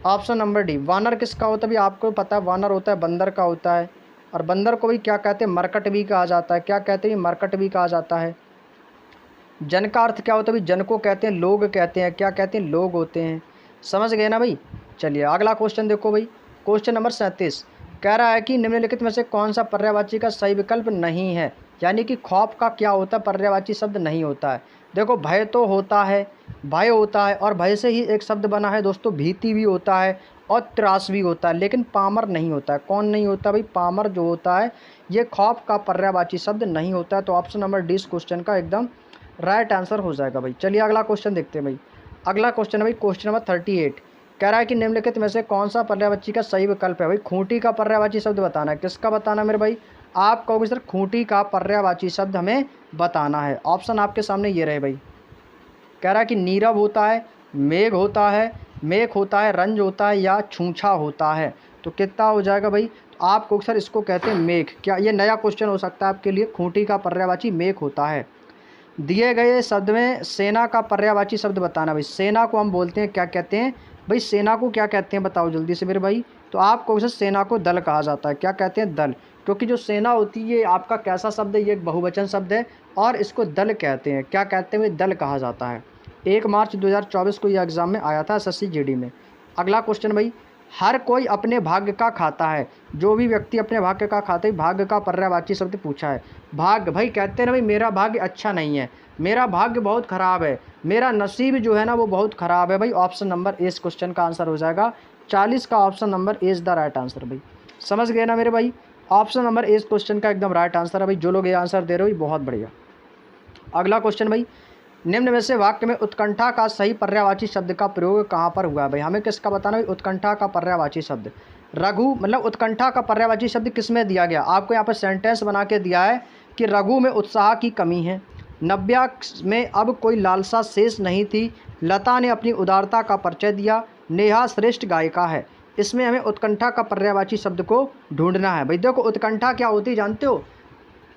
Option number D. वानर किसका होता है भाई, आपको पता है, वानर होता है बंदर का होता है, और बंदर को भाई क्या कहते हैं, मरकट भी कहा जाता है। क्या कहते हैं, मरकट भी कहा जाता है। जन का अर्थ क्या होता है भाई, जन को कहते हैं, लोग कहते हैं। क्या कहते हैं, लोग होते हैं। समझ गए ना भाई। चलिए अगला क्वेश्चन देखो भाई, क्वेश्चन नंबर 37 कह रहा है कि निम्नलिखित में से कौन सा पर्यायवाची का सही विकल्प नहीं है। यानी कि खौफ का क्या होता है, पर्यायवाची शब्द नहीं होता है। देखो भय तो होता है, भय होता है, और भय से ही एक शब्द बना है दोस्तों, भीति भी होता है और त्रास भी होता है, लेकिन पामर नहीं होता है। कौन नहीं होता भाई, पामर जो होता है ये खौफ का पर्यायवाची शब्द नहीं होता है। तो ऑप्शन नंबर डी इस क्वेश्चन का एकदम राइट आंसर हो जाएगा भाई। चलिए अगला क्वेश्चन देखते हैं भाई। अगला क्वेश्चन है भाई क्वेश्चन नंबर 38 कह रहा है कि निम्नलिखित में से कौन सा पर्यायवाची का सही विकल्प है। भाई खूंटी का पर्यायवाची शब्द बताना है। किसका बताना है मेरे भाई, आप कहोगे सर खूंटी का पर्यायवाची शब्द हमें बताना है। ऑप्शन आपके सामने ये रहे भाई। कह रहा है कि नीरव होता है, मेघ होता है, मेघ होता है, रंज होता है, या छूछा होता है। तो कितना हो जाएगा भाई, तो आप कहोगे सर इसको कहते हैं मेघ। क्या ये नया क्वेश्चन हो सकता है आपके लिए, खूंटी का पर्यायवाची मेघ होता है। दिए गए शब्द में सेना का पर्यायवाची शब्द बताना। भाई सेना को हम बोलते हैं, क्या कहते हैं भाई, सेना को क्या कहते हैं बताओ जल्दी से मेरे भाई। तो आप कहोगे सर सेना को दल कहा जाता है। क्या कहते हैं, दल। क्योंकि जो सेना होती है ये आपका कैसा शब्द है, ये एक बहुवचन शब्द है, और इसको दल कहते हैं। क्या कहते हैं, दल कहा जाता है। 1 मार्च 2024 को यह एग्ज़ाम में आया था SSC GD में। अगला क्वेश्चन भाई, हर कोई अपने भाग्य का खाता है। जो भी व्यक्ति अपने भाग्य का खाता है, भाग्य का पर्यायवाची शब्द पूछा है। भाग्य भाई कहते हैं ना भाई, मेरा भाग्य अच्छा नहीं है, मेरा भाग्य बहुत ख़राब है, मेरा नसीब जो है ना वो बहुत ख़राब है। भाई ऑप्शन नंबर ए इस क्वेश्चन का आंसर हो जाएगा। 40 का option number A is the right answer. भाई समझ गए ना मेरे भाई, ऑप्शन नंबर ए इस क्वेश्चन का एकदम राइट आंसर है। भाई जो लोग ये आंसर दे रहे हो बहुत बढ़िया। अगला क्वेश्चन भाई, निम्न में से वाक्य में उत्कंठा का सही पर्यायवाची शब्द का प्रयोग कहाँ पर हुआ है। भाई हमें किसका बताना है, उत्कंठा का पर्यायवाची शब्द। रघु मतलब उत्कंठा का पर्यायवाची शब्द किस में दिया गया, आपको यहाँ पर सेंटेंस बना के दिया है कि रघु में उत्साह की कमी है, नव्या में अब कोई लालसा शेष नहीं थी, लता ने अपनी उदारता का परिचय दिया, नेहा श्रेष्ठ गायिका है। इसमें हमें उत्कंठा का पर्यायवाची शब्द को ढूंढना है। भाई देखो उत्कंठा क्या होती है जानते हो,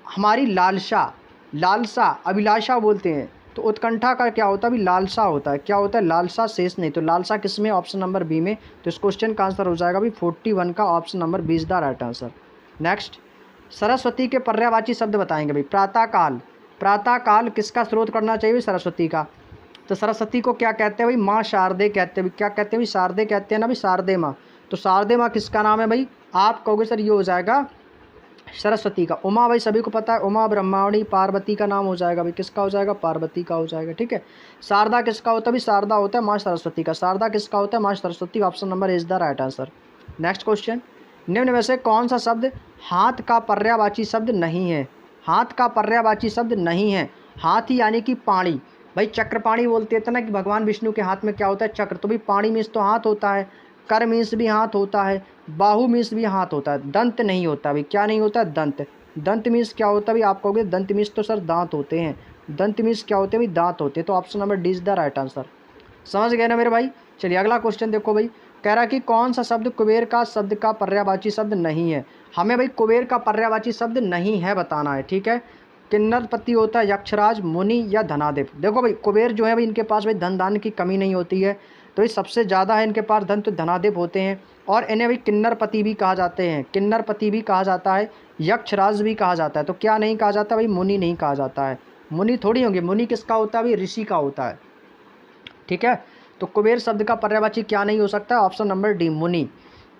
हमारी लालसा, लालसा अभिलाषा बोलते हैं, तो उत्कंठा का क्या होता है अभी लालसा होता है, क्या होता है लालसा, शेष नहीं। तो लालसा किस में, ऑप्शन नंबर बी में। तो इस क्वेश्चन का आंसर हो जाएगा भाई 41 का option number B is the right answer. Next, Saraswati के पर्यायवाची शब्द बताएंगे भाई। प्रातःकाल, प्रातःकाल किसका स्रोत करना चाहिए, सरस्वती का। तो सरस्वती को क्या कहते हैं भाई, माँ शारदे कहते हैं। क्या कहते हैं भाई, शारदे कहते हैं ना भाई, शारदे माँ। तो शारदे माँ किसका नाम है भाई, आप कहोगे सर ये हो जाएगा सरस्वती का। उमा भाई सभी को पता है, उमा ब्रह्मावणी पार्वती का नाम हो जाएगा भाई, किसका हो जाएगा, पार्वती का हो जाएगा, ठीक है। शारदा किसका होता है भाई, शारदा होता है माँ सरस्वती का। शारदा किसका होता है, माँ Saraswati. Option number is the right answer. Next question, निम्न में से कौन सा शब्द हाथ का पर्यायवाची शब्द नहीं है। हाथ का पर्यायवाची शब्द नहीं है। हाथी यानी कि पाणी, भाई चक्रपाणी बोलते थे ना कि भगवान विष्णु के हाथ में क्या होता है, चक्र। तो भाई पाणी मीन्स तो हाथ होता है, कर मीन्स भी हाथ होता है, बाहु मीन्स भी हाथ होता है, दंत नहीं होता भाई। क्या नहीं होता है, दंत। दंत मीन्स क्या होता है भाई, आप कहोगे दंत मीन्स तो सर दांत होते हैं। दंत मीन्स क्या होते हैं भाई, दांत होते हैं। तो option number D is the right answer. समझ गए ना मेरे भाई। चलिए अगला क्वेश्चन देखो भाई, कह रहा कि कौन सा शब्द कुबेर का शब्द का पर्यायवाची शब्द नहीं है। हमें भाई कुबेर का पर्यायवाची शब्द नहीं है बताना है, ठीक है। किन्नरपति होता है, यक्षराज, मुनि या धनादेव। देखो भाई कुबेर जो है भाई इनके पास भाई धन दान की कमी नहीं होती है, तो ये सबसे ज़्यादा है इनके पास धन, तो धनादेव होते हैं। और इन्हें भाई किन्नरपति भी कहा जाते हैं, किन्नरपति भी कहा जाता है, यक्षराज भी कहा जाता है। तो क्या नहीं कहा जाता भाई, मुनि नहीं कहा जाता है। मुनि थोड़ी होंगे, मुनि किसका होता है भाई, ऋषि का होता है, ठीक है। तो कुबेर शब्द का पर्यायवाची क्या नहीं हो सकता, ऑप्शन नंबर डी मुनि।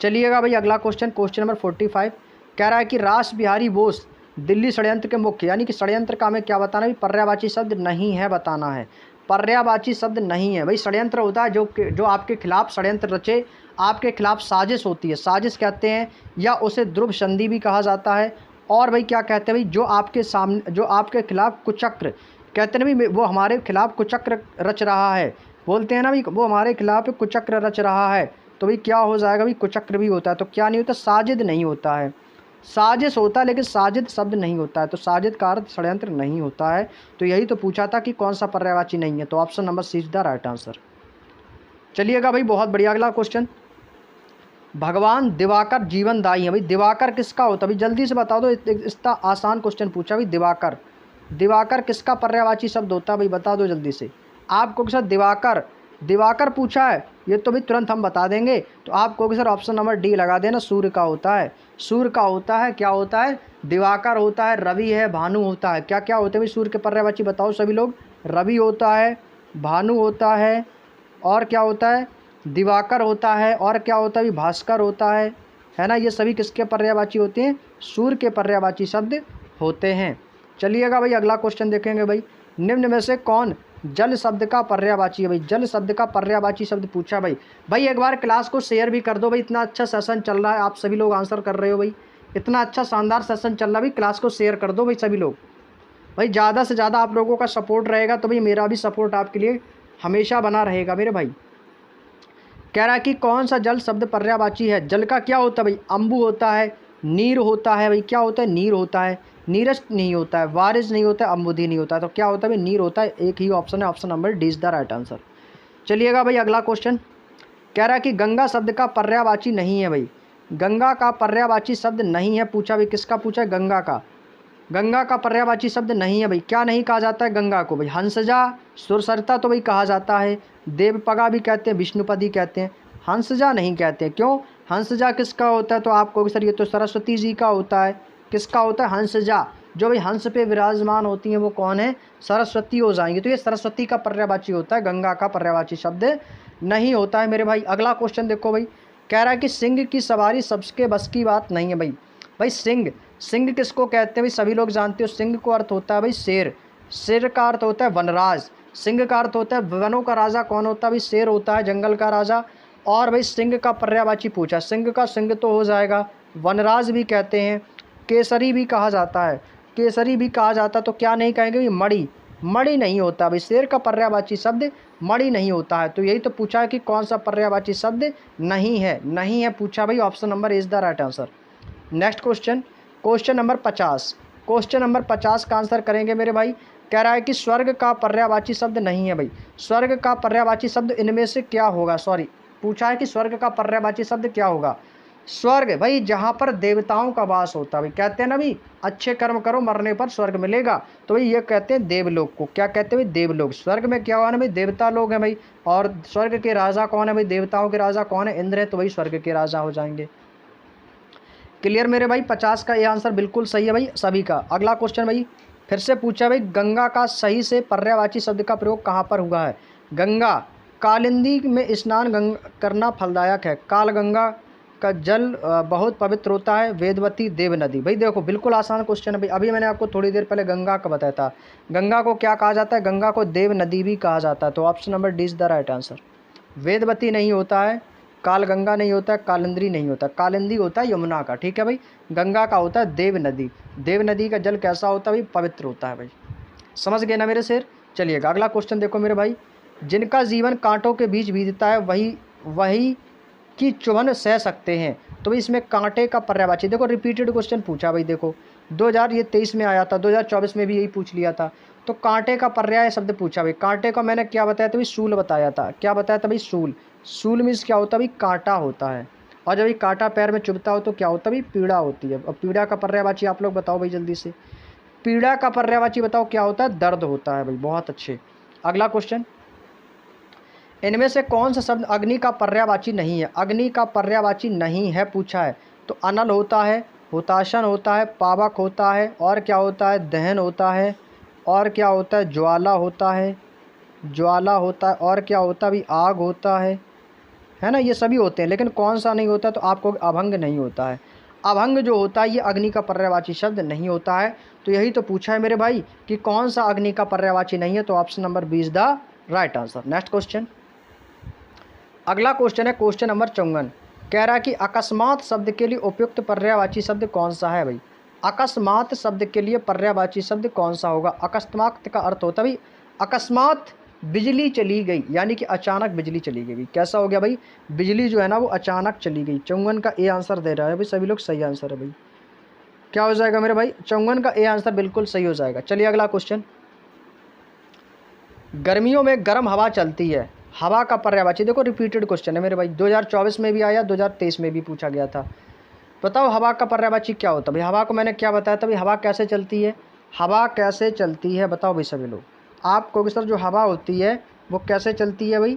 चलिएगा भाई अगला क्वेश्चन, क्वेश्चन नंबर 45 कह रहा है कि रास बिहारी बोस दिल्ली षड्यंत्र के मुख्य, यानी कि षड्यंत्र का हमें क्या बताना है, पर्यायवाची शब्द नहीं है बताना है। पर्यायवाची शब्द नहीं है भाई। षड्यंत्र होता है जो आपके खिलाफ षड्यंत्र रचे, आपके खिलाफ साजिश होती है, साजिश कहते हैं, या उसे ध्रुव संधि भी कहा जाता है। और भाई क्या कहते हैं भाई, जो आपके सामने, जो आपके खिलाफ कुचक्र कहते हैं ना भाई, वो हमारे खिलाफ कुचक्र रच रहा है, बोलते हैं ना भाई वो हमारे खिलाफ कुचक्र रच रहा है। तो भाई क्या हो जाएगा भाई, कुचक्र भी होता है। तो क्या नहीं होता, साजिद नहीं होता है। साजिश होता है लेकिन साजिद शब्द नहीं होता है। तो साजिद का अर्थ षड्यंत्र नहीं होता है। तो यही तो पूछा था कि कौन सा पर्यायवाची नहीं है। तो option number C is the right answer. चलिएगा भाई बहुत बढ़िया अगला क्वेश्चन, भगवान दिवाकर जीवनदायी है भाई। दिवाकर किसका होता है भाई, जल्दी से बता दो, इतना आसान क्वेश्चन पूछा भाई। दिवाकर, दिवाकर किसका पर्यायवाची शब्द होता है भाई, बता दो जल्दी से। आपको सर दिवाकर, दिवाकर पूछा है, ये तो भाई तुरंत हम बता देंगे। तो आप कहोगे सर ऑप्शन नंबर डी लगा देना, सूर्य का होता है। सूर्य का होता है, क्या होता है, दिवाकर होता है, रवि है, भानु होता है। क्या क्या होते हैं भाई सूर्य के पर्यायवाची, बताओ सभी लोग। रवि होता है, भानु होता है, और क्या होता है, दिवाकर होता है, और क्या होता है भाई, भास्कर होता है ना। ये सभी किसके पर्यायवाची होते हैं, सूर्य के पर्यायवाची शब्द होते हैं। चलिएगा भाई अगला क्वेश्चन देखेंगे भाई, निम्न में से कौन जल शब्द का पर्यायवाची है भाई। जल शब्द का पर्यायवाची शब्द पूछा भाई। भाई एक बार क्लास को शेयर भी कर दो भाई, इतना अच्छा सेशन चल रहा है, आप सभी लोग आंसर कर रहे हो भाई, इतना अच्छा शानदार सेशन चल रहा है भाई, क्लास को शेयर कर दो भाई सभी लोग। भाई ज़्यादा से ज़्यादा आप लोगों का सपोर्ट रहेगा तो भाई मेरा भी सपोर्ट आपके लिए हमेशा बना रहेगा मेरे भाई। कह रहा है कि कौन सा जल शब्द पर्यायवाची है। जल का क्या होता है भाई, अम्बु होता है, नीर होता है भाई, क्या होता है, नीर होता है, नीरस नहीं होता है, वारिस नहीं होता है, अम्बुदी नहीं होता है। तो क्या होता है भाई, नीर होता है। एक ही ऑप्शन है, option number D is the right answer. चलिएगा भाई अगला क्वेश्चन, कह रहा है कि गंगा शब्द का पर्यायवाची नहीं है भाई। गंगा का पर्यायवाची शब्द नहीं है पूछा भाई, किसका पूछा है, गंगा का। गंगा का पर्यायवाची शब्द नहीं है भाई। क्या नहीं कहा जाता है गंगा को भाई, हंसजा, सुरसरिता तो भाई कहा जाता है, देवपगा भी कहते हैं, विष्णुपदी कहते हैं, हंसजा नहीं कहते हैं। क्यों, हंसजा किसका होता है, तो आपको सर ये तो सरस्वती जी का होता है। किसका होता है, हंसजा, जो भाई हंस पे विराजमान होती हैं वो कौन है, सरस्वती हो जाएंगी। तो ये सरस्वती का पर्यायवाची होता है, गंगा का पर्यायवाची शब्द नहीं होता है मेरे भाई। अगला क्वेश्चन देखो भाई, कह रहा है कि सिंह की सवारी सबके बस की बात नहीं है भाई। भाई सिंह, सिंह किसको कहते हैं भाई, सभी लोग जानते हो। सिंह को अर्थ होता है भाई शेर, शेर का अर्थ होता है वनराज, सिंह का अर्थ होता है वनों का राजा कौन होता है भाई, शेर होता है, जंगल का राजा। और भाई सिंह का पर्यायवाची पूछा, सिंह का सिंह तो हो जाएगा, वनराज भी कहते हैं, केसरी भी कहा जाता है, केसरी भी कहा जाता है। तो क्या नहीं कहेंगे भाई, मणि, मणि नहीं होता भाई, शेर का पर्यायवाची शब्द मणि नहीं होता है। तो यही तो पूछा है कि कौन सा पर्यायवाची शब्द नहीं है, नहीं है पूछा भाई, option number is the right answer. Next question, question number 50, question number 50 का आंसर करेंगे मेरे भाई। कह रहा है कि स्वर्ग का पर्यायवाची शब्द नहीं है भाई। स्वर्ग का पर्यायवाची शब्द इनमें से क्या होगा, सॉरी पूछा है कि स्वर्ग का पर्यायवाची शब्द क्या होगा। स्वर्ग भाई जहाँ पर देवताओं का वास होता है भाई, कहते हैं ना भाई अच्छे कर्म करो मरने पर स्वर्ग मिलेगा, तो भाई ये कहते हैं देवलोक को। क्या कहते हैं भाई? देवलोक। स्वर्ग में क्या हुआ ना भाई? देवता लोग हैं भाई। और स्वर्ग के राजा कौन है भाई? देवताओं के राजा कौन है? इंद्र है, तो भाई स्वर्ग के राजा हो जाएंगे। क्लियर मेरे भाई? 50 का ये आंसर बिल्कुल सही है भाई सभी का। अगला क्वेश्चन भाई फिर से पूछा भाई, गंगा का सही से पर्यायवाची शब्द का प्रयोग कहाँ पर हुआ है? गंगा, कालिंदी में स्नान करना फलदायक है। काल गंगा का जल बहुत पवित्र होता है। वेदवती, देव नदी। भाई देखो बिल्कुल आसान क्वेश्चन है भाई। अभी मैंने आपको थोड़ी देर पहले गंगा का बताया था। गंगा को क्या कहा जाता है? गंगा को देव नदी भी कहा जाता है। तो option number D is the right answer. Vedvati नहीं होता है, काल गंगा नहीं होता है, कालिंदी नहीं होता। कालिंदी होता है यमुना का, ठीक है भाई। गंगा का होता है देव नदी। देव नदी का जल कैसा होता है भाई? पवित्र होता है भाई। समझ गए ना मेरे शेर? चलिएगा अगला क्वेश्चन देखो मेरे भाई, जिनका जीवन कांटों के बीच बीतता है वही की चुभन सह सकते हैं। तो भाई इसमें कांटे का पर्यायवाची देखो, रिपीटेड क्वेश्चन पूछा भाई। देखो 2023 में आया था, 2024 में भी यही पूछ लिया था। तो कांटे का पर्याय शब्द पूछा भाई। कांटे का मैंने क्या बताया था भाई? सूल बताया था। क्या बताया था भाई? सूल। सूल मीन्स क्या होता है भाई? कांटा होता है। और जब भाई कांटा पैर में चुभता हो तो क्या होता है भाई? पीड़ा होती है। और पीड़ा का पर्यायवाची आप लोग बताओ भाई जल्दी से। पीड़ा का पर्यायवाची बताओ क्या होता है? दर्द होता है भाई। बहुत अच्छे। अगला क्वेश्चन, इनमें से कौन सा शब्द अग्नि का पर्यायवाची नहीं है? अग्नि का पर्यायवाची नहीं है पूछा है। तो अनल होता है, हुताशन होता है, पावक होता है, और क्या होता है? दहन होता है, और क्या होता है? ज्वाला होता है। ज्वाला होता है, और क्या होता है भाई? आग होता है ना? ये सभी होते हैं, लेकिन कौन सा नहीं होता? तो आपको अभंग नहीं होता है। अभंग जो होता है ये अग्नि का पर्यायवाची शब्द नहीं होता है। तो यही तो पूछा है मेरे भाई कि कौन सा अग्नि का पर्यायवाची नहीं है। तो option number B is the right answer. Next question, अगला क्वेश्चन है क्वेश्चन नंबर 54। कह रहा है कि अकस्मात शब्द के लिए उपयुक्त पर्यायवाची शब्द कौन सा है भाई? अकस्मात शब्द के लिए पर्यायवाची शब्द कौन सा होगा? अकस्मात का अर्थ होता है भाई अकस्मात बिजली चली गई, यानी कि अचानक बिजली चली गई। कैसा हो गया भाई? बिजली जो है ना वो अचानक चली गई। 54 का ए आंसर दे रहा है भाई सभी लोग। सही आंसर है भाई। क्या हो जाएगा मेरे भाई? 54 का ए आंसर बिल्कुल सही हो जाएगा। चलिए अगला क्वेश्चन, गर्मियों में गर्म हवा चलती है, हवा का पर्यायवाची। देखो रिपीटेड क्वेश्चन है मेरे भाई, 2024 में भी आया, 2023 में भी पूछा गया था। बताओ हवा का पर्यायवाची क्या होता है भाई? हवा को मैंने क्या बताया था भाई? हवा कैसे चलती है? हवा कैसे चलती है बताओ भाई सभी लोग। आप कहोगे सर जो हवा होती है वो कैसे चलती है भाई?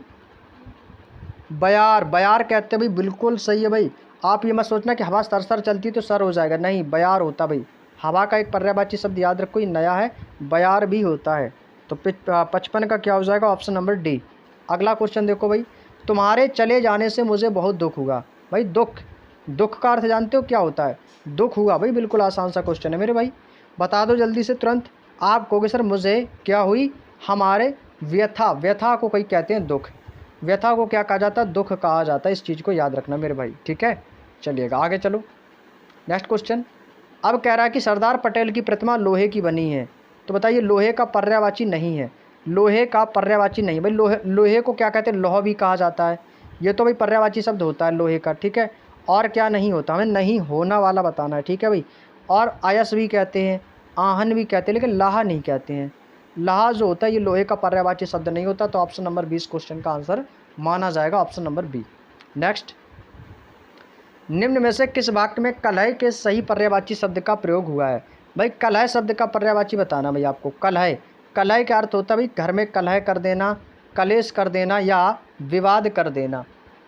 बयार। बयार कहते हैं भाई। बिल्कुल सही है भाई। आप ये मत सोचना कि हवा सरसर चलती है तो सर हो जाएगा, नहीं, बयार होता भाई। हवा का एक पर्यायवाची शब्द याद रखो, ये नया है, बयार भी होता है। तो 55 का क्या हो जाएगा? Option number D. अगला क्वेश्चन देखो भाई, तुम्हारे चले जाने से मुझे बहुत दुख हुआ। भाई दुख, दुख का अर्थ जानते हो क्या होता है? दुख हुआ भाई। बिल्कुल आसान सा क्वेश्चन है मेरे भाई, बता दो जल्दी से तुरंत। आप कहोगे सर मुझे क्या हुई? हमारे व्यथा। व्यथा को कई कहते हैं दुख। व्यथा को क्या कहा जाता है? दुख कहा जाता है। इस चीज़ को याद रखना मेरे भाई, ठीक है। चलिएगा आगे चलो। नेक्स्ट क्वेश्चन, अब कह रहा है कि सरदार पटेल की प्रतिमा लोहे की बनी है। तो बताइए लोहे का पर्यायवाची नहीं है। लोहे का पर्यायवाची नहीं भाई। लोहे को क्या कहते हैं? लौह भी कहा जाता है। ये तो भाई पर्यायवाची शब्द होता है लोहे का, ठीक है। और क्या नहीं होता? हमें नहीं होना वाला बताना है, ठीक है भाई। और आयस भी कहते हैं, आहन भी कहते हैं, लेकिन लाहा नहीं कहते हैं। लाहा जो होता है ये लोहे का पर्यायवाची शब्द नहीं होता। तो ऑप्शन नंबर 20 क्वेश्चन का आंसर माना जाएगा, ऑप्शन नंबर बी। नेक्स्ट, निम्न में से किस वाक्य में कलह के सही पर्यायवाची शब्द का प्रयोग हुआ है? भाई कलह शब्द का पर्यायवाची बताना भाई आपको। कलह, कलह का अर्थ होता है भाई घर में कलह कर देना, कलेश कर देना या विवाद कर देना,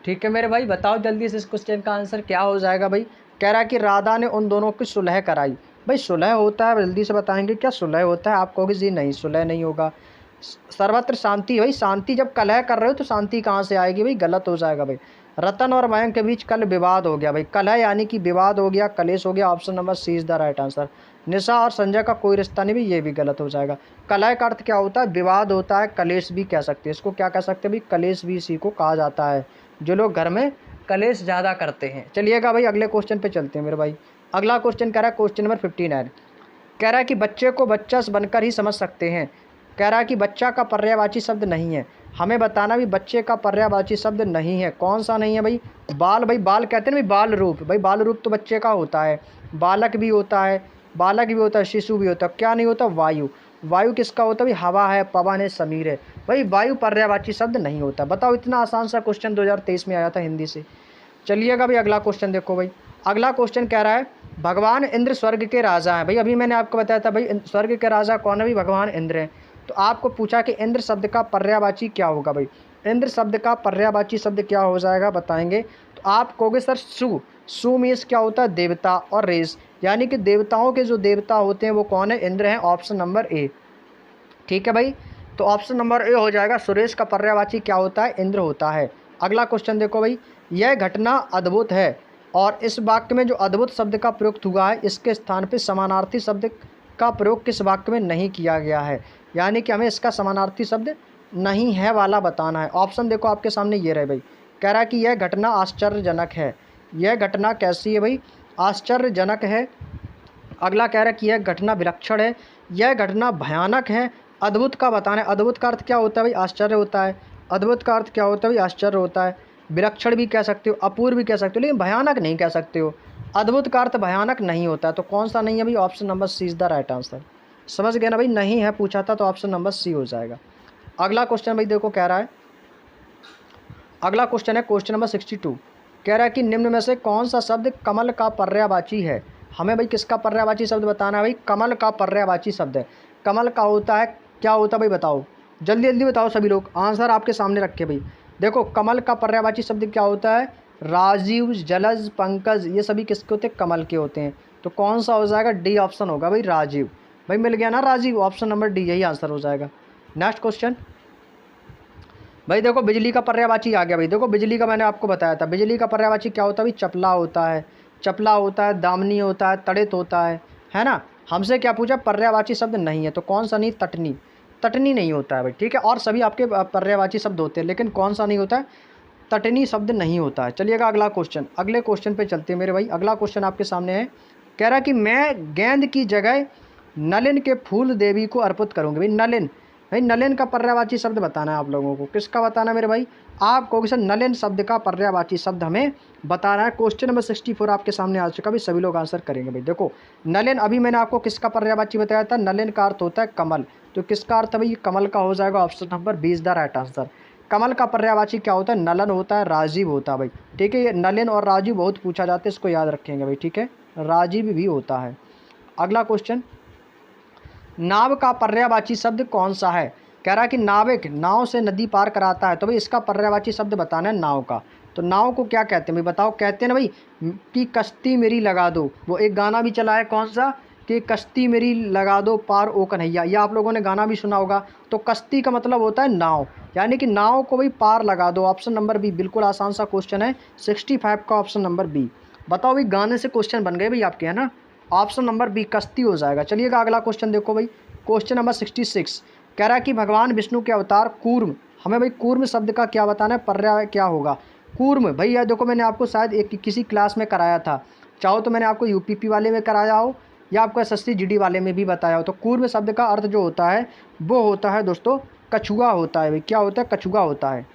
ठीक है मेरे भाई। बताओ जल्दी से इस क्वेश्चन का आंसर क्या हो जाएगा भाई? कह रहा है कि राधा ने उन दोनों की सुलह कराई। भाई सुलह होता है, जल्दी से बताएंगे क्या सुलह होता है? आप कहोगे जी नहीं सुलह नहीं होगा, सर्वत्र शांति। भाई शांति, जब कलह कर रहे हो तो शांति कहाँ से आएगी भाई? गलत हो जाएगा भाई। रतन और मयंक के बीच कल विवाद हो गया भाई। कलह यानी कि विवाद हो गया, कलेश हो गया। Option number C is the right answer. Nisha और संजय का कोई रिश्ता नहीं भी, ये भी गलत हो जाएगा। कलह का अर्थ क्या होता है? विवाद होता है, कलेश भी कह सकते हैं इसको। क्या कह सकते हैं भाई? कलेश भी इसी को कहा जाता है, जो लोग घर में कलेश ज़्यादा करते हैं। चलिएगा भाई अगले क्वेश्चन पे चलते हैं मेरे भाई। अगला क्वेश्चन कह रहा है क्वेश्चन नंबर 59। कह रहा है कि बच्चे को बच्चा बनकर ही समझ सकते हैं। कह रहा है कि बच्चा का पर्यायवाची शब्द नहीं है। हमें बताना भी बच्चे का पर्यायवाची शब्द नहीं है। कौन सा नहीं है भाई? बाल। भाई बाल कहते हैं ना भाई, बाल रूप। भाई बाल रूप तो बच्चे का होता है, बालक भी होता है, बालक भी होता है, शिशु भी होता है। क्या नहीं होता? वायु। वायु किसका होता है भाई? हवा है, पवन है, समीर है। भाई वायु पर्यायवाची शब्द नहीं होता। बताओ, इतना आसान सा क्वेश्चन 2023 में आया था हिंदी से। चलिएगा भाई अगला क्वेश्चन देखो भाई। अगला क्वेश्चन कह रहा है भगवान इंद्र स्वर्ग के राजा हैं। भाई अभी मैंने आपको बताया था भाई स्वर्ग के राजा कौन है भाई, भगवान इंद्र हैं। तो आपको पूछा कि इंद्र शब्द का पर्यायवाची क्या होगा भाई। इंद्र शब्द का पर्यायवाची शब्द क्या हो जाएगा बताएंगे। तो आप कहोगे सर सु मीन्स क्या होता है, देवता, और रेस यानी कि देवताओं के जो देवता होते हैं वो कौन है, इंद्र हैं। ऑप्शन नंबर ए, ठीक है भाई। तो ऑप्शन नंबर ए हो जाएगा। सुरेश का पर्यायवाची क्या होता है, इंद्र होता है। अगला क्वेश्चन देखो भाई, यह घटना अद्भुत है और इस वाक्य में जो अद्भुत शब्द का प्रयोग हुआ है इसके स्थान पे समानार्थी शब्द का प्रयोग किस वाक्य में नहीं किया गया है, यानी कि हमें इसका समानार्थी शब्द नहीं है वाला बताना है। ऑप्शन देखो आपके सामने ये रहे भाई। कह रहा है कि यह घटना आश्चर्यजनक है। यह घटना कैसी है भाई, आश्चर्यजनक है। अगला कह रहा है कि यह घटना विलक्षण है, यह घटना भयानक है। अद्भुत का बताना है। अद्भुत का अर्थ क्या होता है भाई, आश्चर्य होता है। अद्भुत का अर्थ क्या होता है भाई, आश्चर्य होता है। विलक्षण भी कह सकते हो, अपूर्व भी कह सकते हो, लेकिन भयानक नहीं कह सकते हो। अद्भुत का अर्थ भयानक नहीं होता है। तो कौन सा नहीं है भाई, option number C is the right answer. समझ गए ना भाई, नहीं है पूछा था तो ऑप्शन नंबर सी हो जाएगा। अगला क्वेश्चन भाई देखो कह रहा है, अगला क्वेश्चन है क्वेश्चन नंबर 62। कह रहा है कि निम्न में से कौन सा शब्द कमल का पर्यायवाची है। हमें भाई किसका पर्यायवाची शब्द बताना है भाई, कमल का पर्यायवाची शब्द है। कमल का होता है, क्या होता है भाई बताओ, जल्दी जल्दी बताओ सभी लोग, आंसर आपके सामने रखे भाई। देखो कमल का पर्यायवाची शब्द क्या होता है, राजीव, जलज, पंकज, ये सभी किसके होते हैं, कमल के होते हैं। तो कौन सा हो जाएगा, डी ऑप्शन होगा भाई, राजीव। भाई मिल गया ना राजीव, ऑप्शन नंबर डी यही आंसर हो जाएगा। नेक्स्ट क्वेश्चन भाई देखो, बिजली का पर्यायवाची आ गया भाई। देखो बिजली का मैंने आपको बताया था, बिजली का पर्यायवाची क्या होता है भाई, चपला होता है। चपला होता है, दामनी होता है, तड़ित होता है ना। हमसे क्या पूछा, पर्यायवाची शब्द नहीं है, तो कौन सा नहीं, तटनी। तटनी नहीं होता है भाई, ठीक है। और सभी आपके पर्यायवाची शब्द होते हैं, लेकिन कौन सा नहीं होता है, तटनी शब्द नहीं होता है। चलिएगा अगला क्वेश्चन, अगले क्वेश्चन पे चलते हैं मेरे भाई। अगला क्वेश्चन आपके सामने है, कह रहा है कि मैं गेंद की जगह नलिन के फूल देवी को अर्पित करूँगी। भाई नलिन, भाई नलिन का पर्यायवाची शब्द बताना है आप लोगों को। किसका बताना है मेरे भाई, आप कहोगे सर नलिन शब्द का पर्यायवाची शब्द हमें बताना है। क्वेश्चन नंबर 64 आपके सामने आ चुका भाई, सभी लोग आंसर करेंगे भाई। देखो नलिन, अभी मैंने आपको किसका पर्यायवाची बताया था, नलिन का अर्थ होता है कमल। तो किसका अर्थ है भाई, कमल का हो जाएगा। Option number 20 the right answer. कमल का पर्यायवाची क्या होता है, नलन होता है, राजीव होता है भाई, ठीक है। ये नलिन और राजीव बहुत पूछा जाता है, इसको याद रखेंगे भाई, ठीक है। राजीव भी होता है। अगला क्वेश्चन, नाव का पर्यायवाची शब्द कौन सा है। कह रहा है कि नाविक नाव से नदी पार कराता है, तो भाई इसका पर्यायवाची शब्द बताना है नाव का। तो नाव को क्या कहते हैं भाई बताओ, कहते हैं ना भाई कि कश्ती मेरी लगा दो। वो एक गाना भी चला है, कौन सा, कि कश्ती मेरी लगा दो पार ओ कन्हैया, ये आप लोगों ने गाना भी सुना होगा। तो कश्ती का मतलब होता है नाव, यानी कि नाव को भाई पार लगा दो। ऑप्शन नंबर बी, बिल्कुल आसान सा क्वेश्चन है, 65 का ऑप्शन नंबर बी। बताओ भाई, गाने से क्वेश्चन बन गए भाई आपके, है ना। ऑप्शन नंबर बी कश्ती हो जाएगा। चलिएगा अगला क्वेश्चन देखो भाई, क्वेश्चन नंबर 66। कह रहा है कि भगवान विष्णु के अवतार कूर्म, हमें भाई कूर्म शब्द का क्या बताना है, पर्याय क्या होगा। कूर्म भाई यह देखो मैंने आपको शायद एक किसी क्लास में कराया था, चाहो तो मैंने आपको यूपीपी वाले में कराया हो या आपको एसएससी जीडी वाले में भी बताया हो। तो कूर्म शब्द का अर्थ जो होता है वो होता है दोस्तों कछुआ होता है भाई। क्या होता है, कछुआ होता है।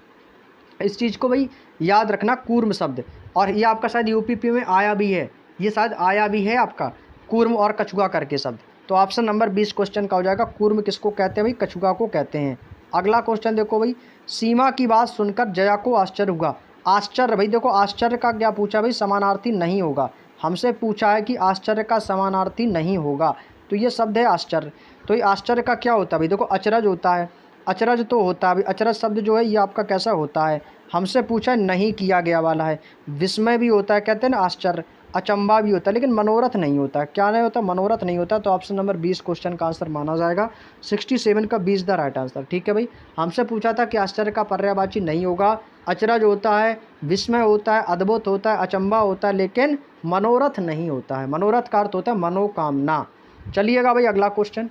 इस चीज़ को भाई याद रखना, कूर्म शब्द। और ये आपका शायद यूपीपी में आया भी है, ये शायद आया भी है आपका, कूर्म और कछुआ करके शब्द। तो ऑप्शन नंबर 20 क्वेश्चन का हो जाएगा, कूर्म किसको कहते हैं भाई, कछुआ को कहते हैं। अगला क्वेश्चन देखो भाई, सीमा की बात सुनकर जया को आश्चर्य हुआ। आश्चर्य भाई देखो, आश्चर्य का क्या पूछा भाई, समानार्थी नहीं होगा। हमसे पूछा है कि आश्चर्य का समानार्थी नहीं होगा, तो ये शब्द है आश्चर्य। तो ये आश्चर्य का क्या होता है भाई, देखो अचरज होता है। अचरज तो होता है भाई, अचरज शब्द जो है ये आपका कैसा होता है, हमसे पूछा है नहीं किया गया वाला है। विस्मय भी होता है, कहते हैं ना आश्चर्य। अचंबा भी होता है, लेकिन मनोरथ नहीं होता। क्या नहीं होता, मनोरथ नहीं होता। तो ऑप्शन नंबर 20 क्वेश्चन का आंसर माना जाएगा, 67 का 20 द राइट आंसर, ठीक है भाई। हमसे पूछा था कि आश्चर्य का पर्यायवाची नहीं होगा, अचरज होता है, विस्मय होता है, अद्भुत होता है, अचंबा होता है, लेकिन मनोरथ नहीं होता है। मनोरथ का अर्थ होता है मनोकामना। चलिएगा भाई अगला क्वेश्चन,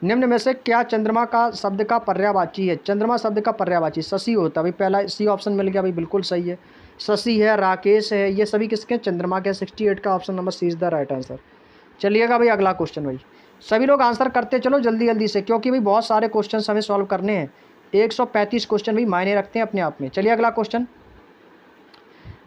निम्न में से क्या चंद्रमा का शब्द का पर्यायवाची है। चंद्रमा शब्द का पर्यायवाची शशि होता है भाई, पहला सी ऑप्शन मिल गया भाई, बिल्कुल सही है। शशि है, राकेश है, ये सभी किसके, चंद्रमा के। 68 का option number C is the right answer. चलिएगा भाई अगला क्वेश्चन भाई, सभी लोग आंसर करते चलो जल्दी जल्दी से, क्योंकि भाई बहुत सारे क्वेश्चन हमें सॉल्व करने हैं। 135 क्वेश्चन भी मायने रखते हैं अपने आप में। चलिए अगला क्वेश्चन,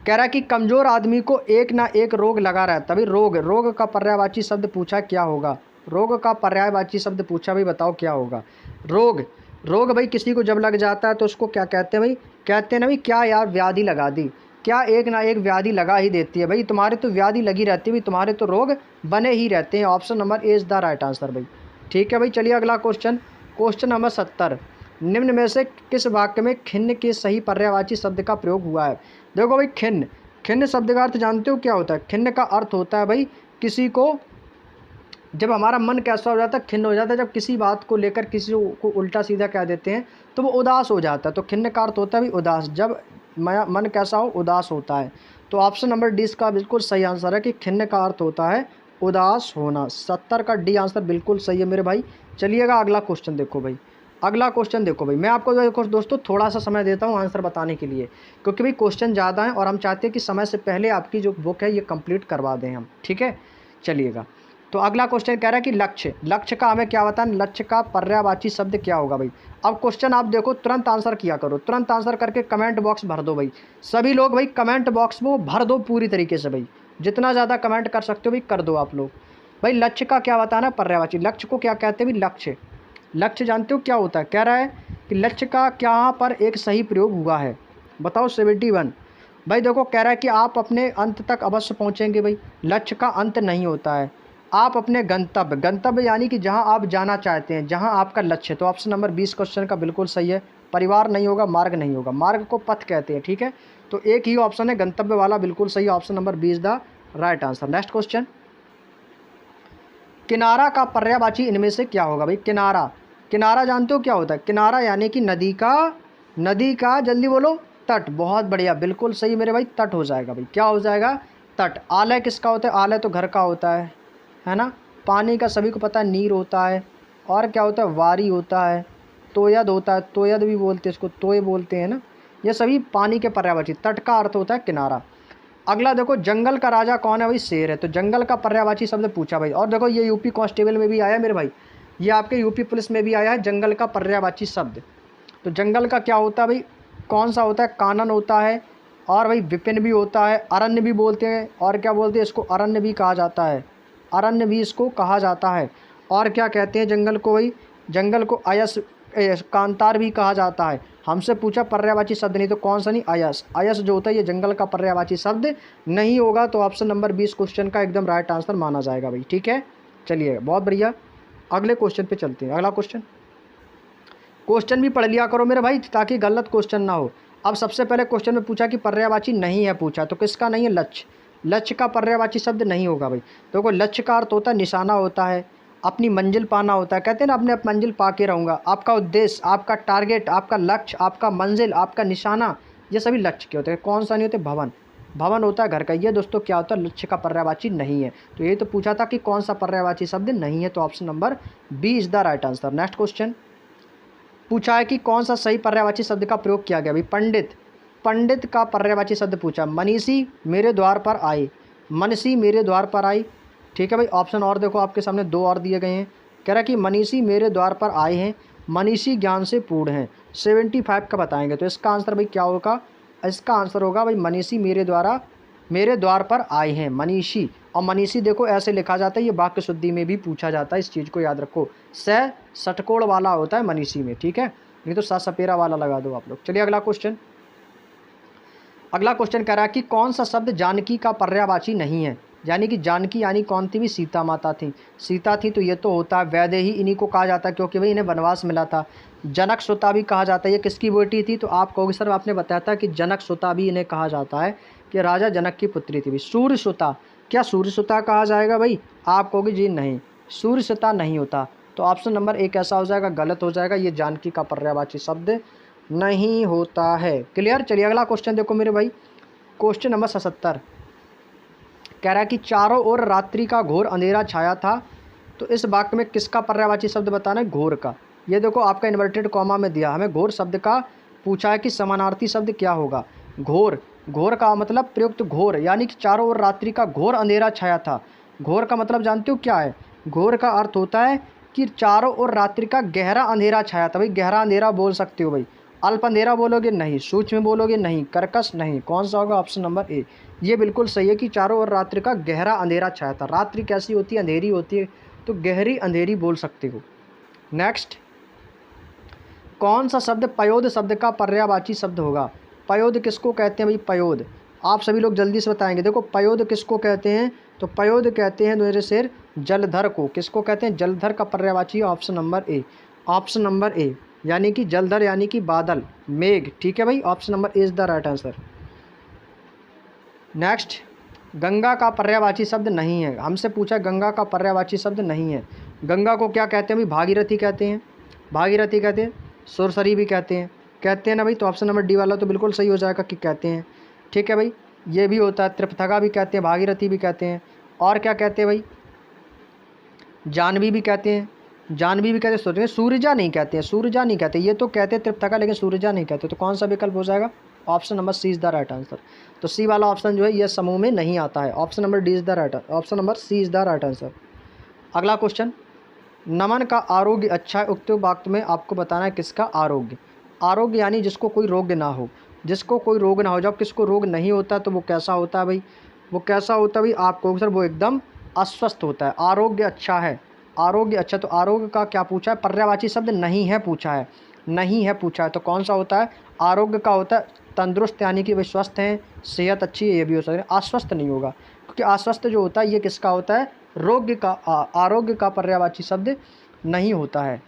कह रहा है कि कमजोर आदमी को एक ना एक रोग लगा रहता है। भाई रोग, रोग का पर्यायवाची शब्द पूछा क्या होगा, रोग का पर्यायवाची शब्द पूछा भाई, बताओ क्या होगा। रोग, रोग भाई किसी को जब लग जाता है तो उसको क्या कहते हैं भाई, कहते हैं ना भाई क्या यार व्याधि लगा दी। क्या एक ना एक व्याधि लगा ही देती है। भाई तुम्हारे तो व्याधि लगी रहती है भाई, तुम्हारे तो रोग बने ही रहते हैं। Option number A is the right answer भाई। ठीक है भाई, चलिए अगला क्वेश्चन, क्वेश्चन नंबर 70। निम्न में से किस वाक्य में खिन्न के सही पर्यायवाची शब्द का प्रयोग हुआ है। देखो भाई, खिन्न, खिन्न शब्द का अर्थ जानते हो क्या होता है। खिन्न का अर्थ होता है भाई किसी को, जब हमारा मन कैसा हो जाता है, खिन्न हो जाता है, जब किसी बात को लेकर किसी को उल्टा सीधा कह देते हैं तो वो उदास हो जाता है। तो खिन्न का अर्थ होता है भाई उदास, जब मन कैसा हो, उदास होता है। तो ऑप्शन नंबर डी इसका बिल्कुल सही आंसर है कि खिन्न का अर्थ होता है उदास होना। 70 का डी आंसर बिल्कुल सही है मेरे भाई। चलिएगा अगला क्वेश्चन देखो भाई, अगला क्वेश्चन देखो भाई। मैं आपको देखो दोस्तों थोड़ा सा समय देता हूँ आंसर बताने के लिए, क्योंकि भाई क्वेश्चन ज़्यादा हैं और हम चाहते हैं कि समय से पहले आपकी जो बुक है ये कंप्लीट करवा दें हम। ठीक है, चलिएगा। तो अगला क्वेश्चन कह रहा है कि लक्ष्य, लक्ष्य का हमें क्या बताना, लक्ष्य का पर्यायवाची शब्द क्या होगा भाई। अब क्वेश्चन आप देखो, तुरंत आंसर किया करो, तुरंत आंसर करके कमेंट बॉक्स भर दो भाई। सभी लोग भाई कमेंट बॉक्स में भर दो पूरी तरीके से भाई, जितना ज़्यादा कमेंट कर सकते हो भाई कर दो आप लोग। भाई लक्ष्य का क्या बताना, पर्यायवाची। लक्ष्य को क्या कहते हैं भाई, लक्ष्य, लक्ष्य जानते हो क्या होता है। कह रहा है कि लक्ष्य का क्या पर एक सही प्रयोग हुआ है, बताओ। 71 भाई देखो, कह रहा है कि आप अपने अंत तक अवश्य पहुँचेंगे भाई। लक्ष्य का अंत नहीं होता है, आप अपने गंतव्य, गंतव्य यानी कि जहां आप जाना चाहते हैं, जहां आपका लक्ष्य है। तो ऑप्शन नंबर 20 क्वेश्चन का बिल्कुल सही है। परिवार नहीं होगा, मार्ग नहीं होगा, मार्ग को पथ कहते हैं। ठीक है, तो एक ही ऑप्शन है गंतव्य वाला, बिल्कुल सही, option number 20 the right answer. Next question, किनारा का पर्यायवाची इनमें से क्या होगा भाई। किनारा, किनारा जानते हो क्या होता है। किनारा यानी कि नदी का, नदी का, जल्दी बोलो, तट। बहुत बढ़िया, बिल्कुल सही मेरे भाई, तट हो जाएगा भाई। क्या हो जाएगा, तट। आलय किसका होता है, आलय तो घर का होता है ना। पानी का सभी को पता है नीर होता है, और क्या होता है, वारी होता है, तोयद होता है, तोयद भी बोलते हैं इसको, तोय बोलते हैं ना। ये सभी पानी के पर्यायवाची। तट का अर्थ होता है किनारा। अगला देखो, जंगल का राजा कौन है भाई, शेर है। तो जंगल का पर्यायवाची शब्द पूछा भाई। और देखो ये यूपी कांस्टेबल में भी आया मेरे भाई, ये आपके यूपी पुलिस में भी आया है जंगल का पर्यायवाची शब्द। तो जंगल का क्या होता है भाई, कौन सा होता है, कानन होता है, और भाई विपिन भी होता है, अरण्य भी बोलते हैं, और क्या बोलते हैं इसको, अरण्य भी कहा जाता है, अरण्य भी इसको कहा जाता है। और क्या कहते हैं जंगल को भाई, जंगल को अयस, कांतार भी कहा जाता है। हमसे पूछा पर्यायवाची शब्द नहीं, तो कौन सा नहीं, अयस। अयस जो होता है ये जंगल का पर्यायवाची शब्द नहीं होगा। तो ऑप्शन नंबर 20 क्वेश्चन का एकदम राइट आंसर माना जाएगा भाई। ठीक है, चलिए बहुत बढ़िया, अगले क्वेश्चन पे चलते हैं। अगला क्वेश्चन, क्वेश्चन भी पढ़ लिया करो मेरे भाई ताकि गलत क्वेश्चन ना हो। अब सबसे पहले क्वेश्चन में पूछा कि पर्यायवाची नहीं है पूछा, तो किसका नहीं है, लक्ष्य। लक्ष्य का पर्यायवाची शब्द नहीं होगा भाई। देखो लक्ष्य का अर्थ होता है निशाना होता है, अपनी मंजिल पाना होता है। कहते हैं ना अपने मंजिल पा के रहूँगा, आपका उद्देश्य, आपका टारगेट, आपका लक्ष्य, आपका मंजिल, आपका निशाना, ये सभी लक्ष्य के होते हैं। कौन सा नहीं होते, भवन, भवन होता है घर का। ये दोस्तों क्या होता है, लक्ष्य का पर्यायवाची नहीं है। तो ये तो पूछा था कि कौन सा पर्यायवाची शब्द नहीं है, तो option number B is the right answer. Next question पूछा है कि कौन सा सही पर्यायवाची शब्द का प्रयोग किया गया भाई। पंडित, पंडित का पर्यायवाची शब्द पूछा। मनीषी मेरे द्वार पर आए, मनसी मेरे द्वार पर आई। ठीक है भाई, ऑप्शन और देखो आपके सामने दो और दिए गए हैं। कह रहा है कि मनीषी मेरे द्वार पर आए हैं, मनीषी ज्ञान से पूर्ण हैं। 75 का बताएंगे। तो इसका आंसर भाई क्या होगा, इसका आंसर होगा भाई मनीषी मेरे द्वार पर आए हैं, मनीषी। और मनीषी देखो ऐसे लिखा जाता है, ये वाक्य शुद्धि में भी पूछा जाता है, इस चीज़ को याद रखो। स षटकोण वाला होता है मनीषी में। ठीक है, नहीं तो सा सपेरा वाला लगा दो आप लोग। चलिए अगला क्वेश्चन, अगला क्वेश्चन कह रहा है कि कौन सा शब्द जानकी का पर्यायवाची नहीं है। यानी कि जानकी यानी कौन थी भी, सीता माता थी। सीता थी तो ये तो होता है, वैदेही इन्हीं को कहा जाता है क्योंकि भाई इन्हें वनवास मिला था। जनक सुता भी कहा जाता है, ये किसकी बेटी थी, तो आप कहोगे सर आपने बताया था कि जनक सुता भी इन्हें कहा जाता है कि राजा जनक की पुत्री थी। सूर्य सुता, क्या सूर्य सुता कहा जाएगा भाई, आप कहोगे जी नहीं, सूर्य सुता नहीं होता। तो ऑप्शन नंबर एक ऐसा हो जाएगा, गलत हो जाएगा, ये जानकी का पर्यायवाची शब्द नहीं होता है। क्लियर। चलिए अगला क्वेश्चन देखो मेरे भाई, क्वेश्चन नंबर 77 कह रहा है कि चारों ओर रात्रि का घोर अंधेरा छाया था। तो इस वाक्य में किसका पर्यायवाची शब्द बताना है, घोर का। ये देखो आपका इन्वर्टेड कॉमा में दिया, हमें घोर शब्द का पूछा है कि समानार्थी शब्द क्या होगा। घोर, घोर का मतलब प्रयुक्त घोर, यानी कि चारों ओर रात्रि का घोर अंधेरा छाया था। घोर का मतलब जानते हो क्या है, घोर का अर्थ होता है कि चारों ओर रात्रि का गहरा अंधेरा छाया था। भाई गहरा अंधेरा बोल सकते हो भाई, अल्प अंधेरा बोलोगे नहीं, सूक्ष्म बोलोगे नहीं, कर्कश नहीं, कौन सा होगा, ऑप्शन नंबर ए। ये बिल्कुल सही है कि चारों ओर रात्रि का गहरा अंधेरा छाया था। रात्रि कैसी होती है, अंधेरी होती है, तो गहरी अंधेरी बोल सकते हो। नेक्स्ट, कौन सा शब्द पयोद शब्द का पर्यायवाची शब्द होगा। पयोद किसको कहते हैं भाई, पयोद, आप सभी लोग जल्दी से बताएंगे। देखो पयोद किसको कहते हैं, तो पयोद कहते हैं मेरे शेर जलधर को। किसको कहते हैं, जलधर का पर्यायवाची ऑप्शन नंबर ए, ऑप्शन नंबर ए, यानी कि जलधर यानी कि बादल, मेघ। ठीक है भाई, option number A is the right answer. Next, Ganga का पर्यायवाची शब्द नहीं है। हमसे पूछा गंगा का पर्यायवाची शब्द नहीं है। गंगा को क्या कहते हैं भाई, भागीरथी कहते हैं, भागीरथी कहते हैं, सुरसरी भी कहते हैं ना भाई। तो ऑप्शन नंबर डी वाला तो बिल्कुल सही हो जाएगा कि कहते हैं। ठीक है भाई, ये भी होता है, त्रिपथगा भी कहते हैं, भागीरथी भी कहते हैं, और क्या कहते हैं भाई, जानवी भी कहते हैं, जानवी भी कहते हैं, सूरजा नहीं कहते हैं, सूरजा नहीं कहते, ये तो कहते हैं त्रिपथगा लेकिन सूरजा नहीं कहते। तो कौन सा विकल्प हो जाएगा, option number C is the right answer. तो सी वाला ऑप्शन जो है ये समूह में नहीं आता है, option number D is the right, option number C is the right answer. अगला क्वेश्चन, नमन का आरोग्य अच्छा है, उक्त वाक्य में आपको बताना है किसका आरोग्य। आरोग्य यानी जिसको कोई रोग ना हो, जिसको कोई रोग ना हो। जब किसको रोग नहीं होता तो वो कैसा होता है भाई, वो कैसा होता है भाई, आपको सर वो एकदम अस्वस्थ होता है। आरोग्य अच्छा है, आरोग्य अच्छा, तो आरोग्य का क्या पूछा है, पर्यायवाची शब्द नहीं है पूछा है, नहीं है पूछा है। तो कौन सा होता है, आरोग्य का होता है तंदुरुस्त, यानी कि वे स्वस्थ हैं, सेहत अच्छी है, ये भी हो सकता है। आश्वस्त नहीं होगा, क्योंकि आश्वस्त जो होता है ये किसका होता है, रोग्य का, आरोग्य का पर्यायवाची शब्द नहीं होता है।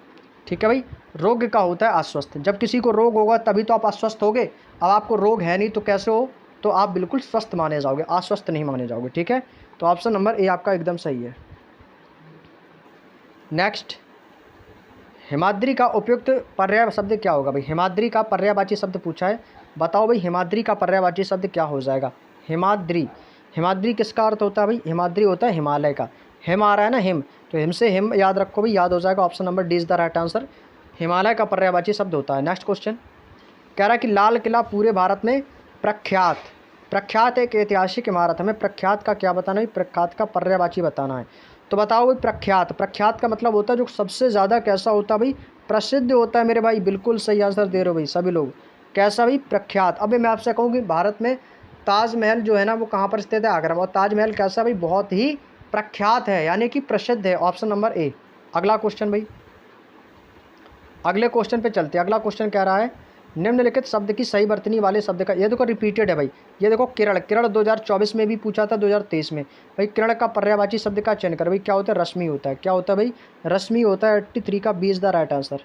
ठीक है भाई, रोग्य का होता है आश्वस्त। जब किसी को रोग होगा तभी तो आप आश्वस्त होगे। अब आपको रोग है नहीं तो कैसे हो, तो आप बिल्कुल स्वस्थ माने जाओगे, आश्वस्त नहीं माने जाओगे। ठीक है, तो ऑप्शन नंबर ए आपका एकदम सही है। नेक्स्ट, हिमाद्री का उपयुक्त पर्याय शब्द क्या होगा भाई, हिमाद्री का पर्यायवाची शब्द पूछा है, बताओ भाई हिमाद्री का पर्यायवाची शब्द क्या हो जाएगा। हिमाद्री, हिमाद्री किसका अर्थ होता है भाई, हिमाद्री होता है हिमालय का, हिम आ रहा है ना, हिम, तो हिम से हिम याद रखो भाई, याद हो जाएगा। Option number D is the right answer, Himalaya का पर्यायवाची शब्द होता है। नेक्स्ट क्वेश्चन कह रहा है कि लाल किला पूरे भारत में प्रख्यात, प्रख्यात एक ऐतिहासिक इमारत, हमें प्रख्यात का क्या बताना है, प्रख्यात का पर्यायवाची बताना है। तो बताओ भाई प्रख्यात, प्रख्यात का मतलब होता है जो सबसे ज़्यादा कैसा होता है भाई, प्रसिद्ध होता है मेरे भाई। बिल्कुल सही आंसर दे रहे हो भाई सभी लोग, कैसा भाई, प्रख्यात। अब मैं आपसे कहूँ कि भारत में ताजमहल जो है ना वो कहाँ पर स्थित है, आगरा में, और ताजमहल कैसा भाई, बहुत ही प्रख्यात है, यानी कि प्रसिद्ध है, ऑप्शन नंबर ए। अगला क्वेश्चन भाई, अगले क्वेश्चन पे चलते हैं। अगला क्वेश्चन कह रहा है निम्नलिखित शब्द की सही वर्तनी वाले शब्द का, ये देखो रिपीटेड है भाई, ये देखो किरण, किरण 2024 में भी पूछा था, 2023 में भाई। किरण का पर्यायवाची शब्द का चयन कर भाई, क्या होता है, रश्मि होता है, क्या होता है भाई, रश्मि होता है। 83 का B is the right answer.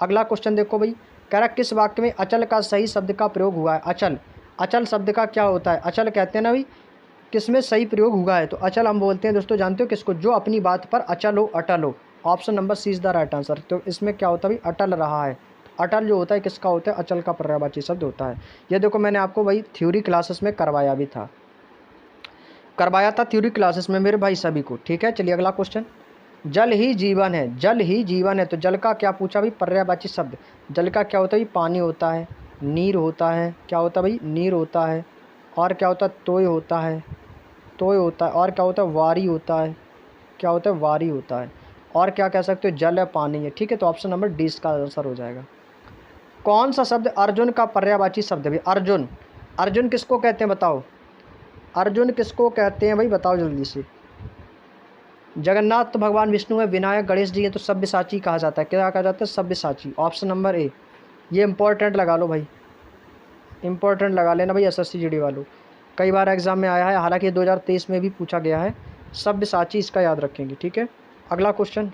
अगला क्वेश्चन देखो भाई, कह रहा है किस वाक्य में अचल का सही शब्द का प्रयोग हुआ है। अचल, अचल शब्द का क्या होता है, अचल कहते हैं ना भाई, किसमें सही प्रयोग हुआ है, तो अचल हम बोलते हैं दोस्तों, जानते हो किसको, जो अपनी बात पर अचल हो, अटल हो। Option number C is the right answer. तो इसमें क्या होता है भाई, अटल रहा है। अटल जो होता है किसका होता है, अचल का पर्यायवाची शब्द होता है। ये देखो मैंने आपको भाई थ्योरी क्लासेस में करवाया भी था, करवाया था थ्योरी क्लासेस में मेरे भाई सभी को। ठीक है, चलिए अगला क्वेश्चन, जल ही जीवन है, जल ही जीवन है, तो जल का क्या पूछा भाई, पर्यायवाची शब्द। जल का क्या होता है, पानी होता है, नीर होता है, क्या होता है भाई, नीर होता है, और क्या होता है, तोय होता है, तोय होता है, और क्या होता है, वारी होता है, क्या होता है, वारी होता है, और क्या कह सकते हो, जल है, पानी है। ठीक है, तो ऑप्शन नंबर डी इसका आंसर हो जाएगा। कौन सा शब्द अर्जुन का पर्यायवाची शब्द है भाई, अर्जुन, अर्जुन किसको कहते हैं बताओ, अर्जुन किसको कहते हैं भाई, बताओ जल्दी से। जगन्नाथ तो भगवान विष्णु है, विनायक गणेश जी है, तो सब्यसाची कहा जाता है, क्या कहा जाता है, सब्यसाची, ऑप्शन नंबर ए। ये इंपॉर्टेंट लगा लो भाई, इंपॉर्टेंट लगा लेना भाई, SSC GD वालों, कई बार एग्जाम में आया है, हालांकि 2023 में भी पूछा गया है, सब्यसाची इसका याद रखेंगे। ठीक है, अगला क्वेश्चन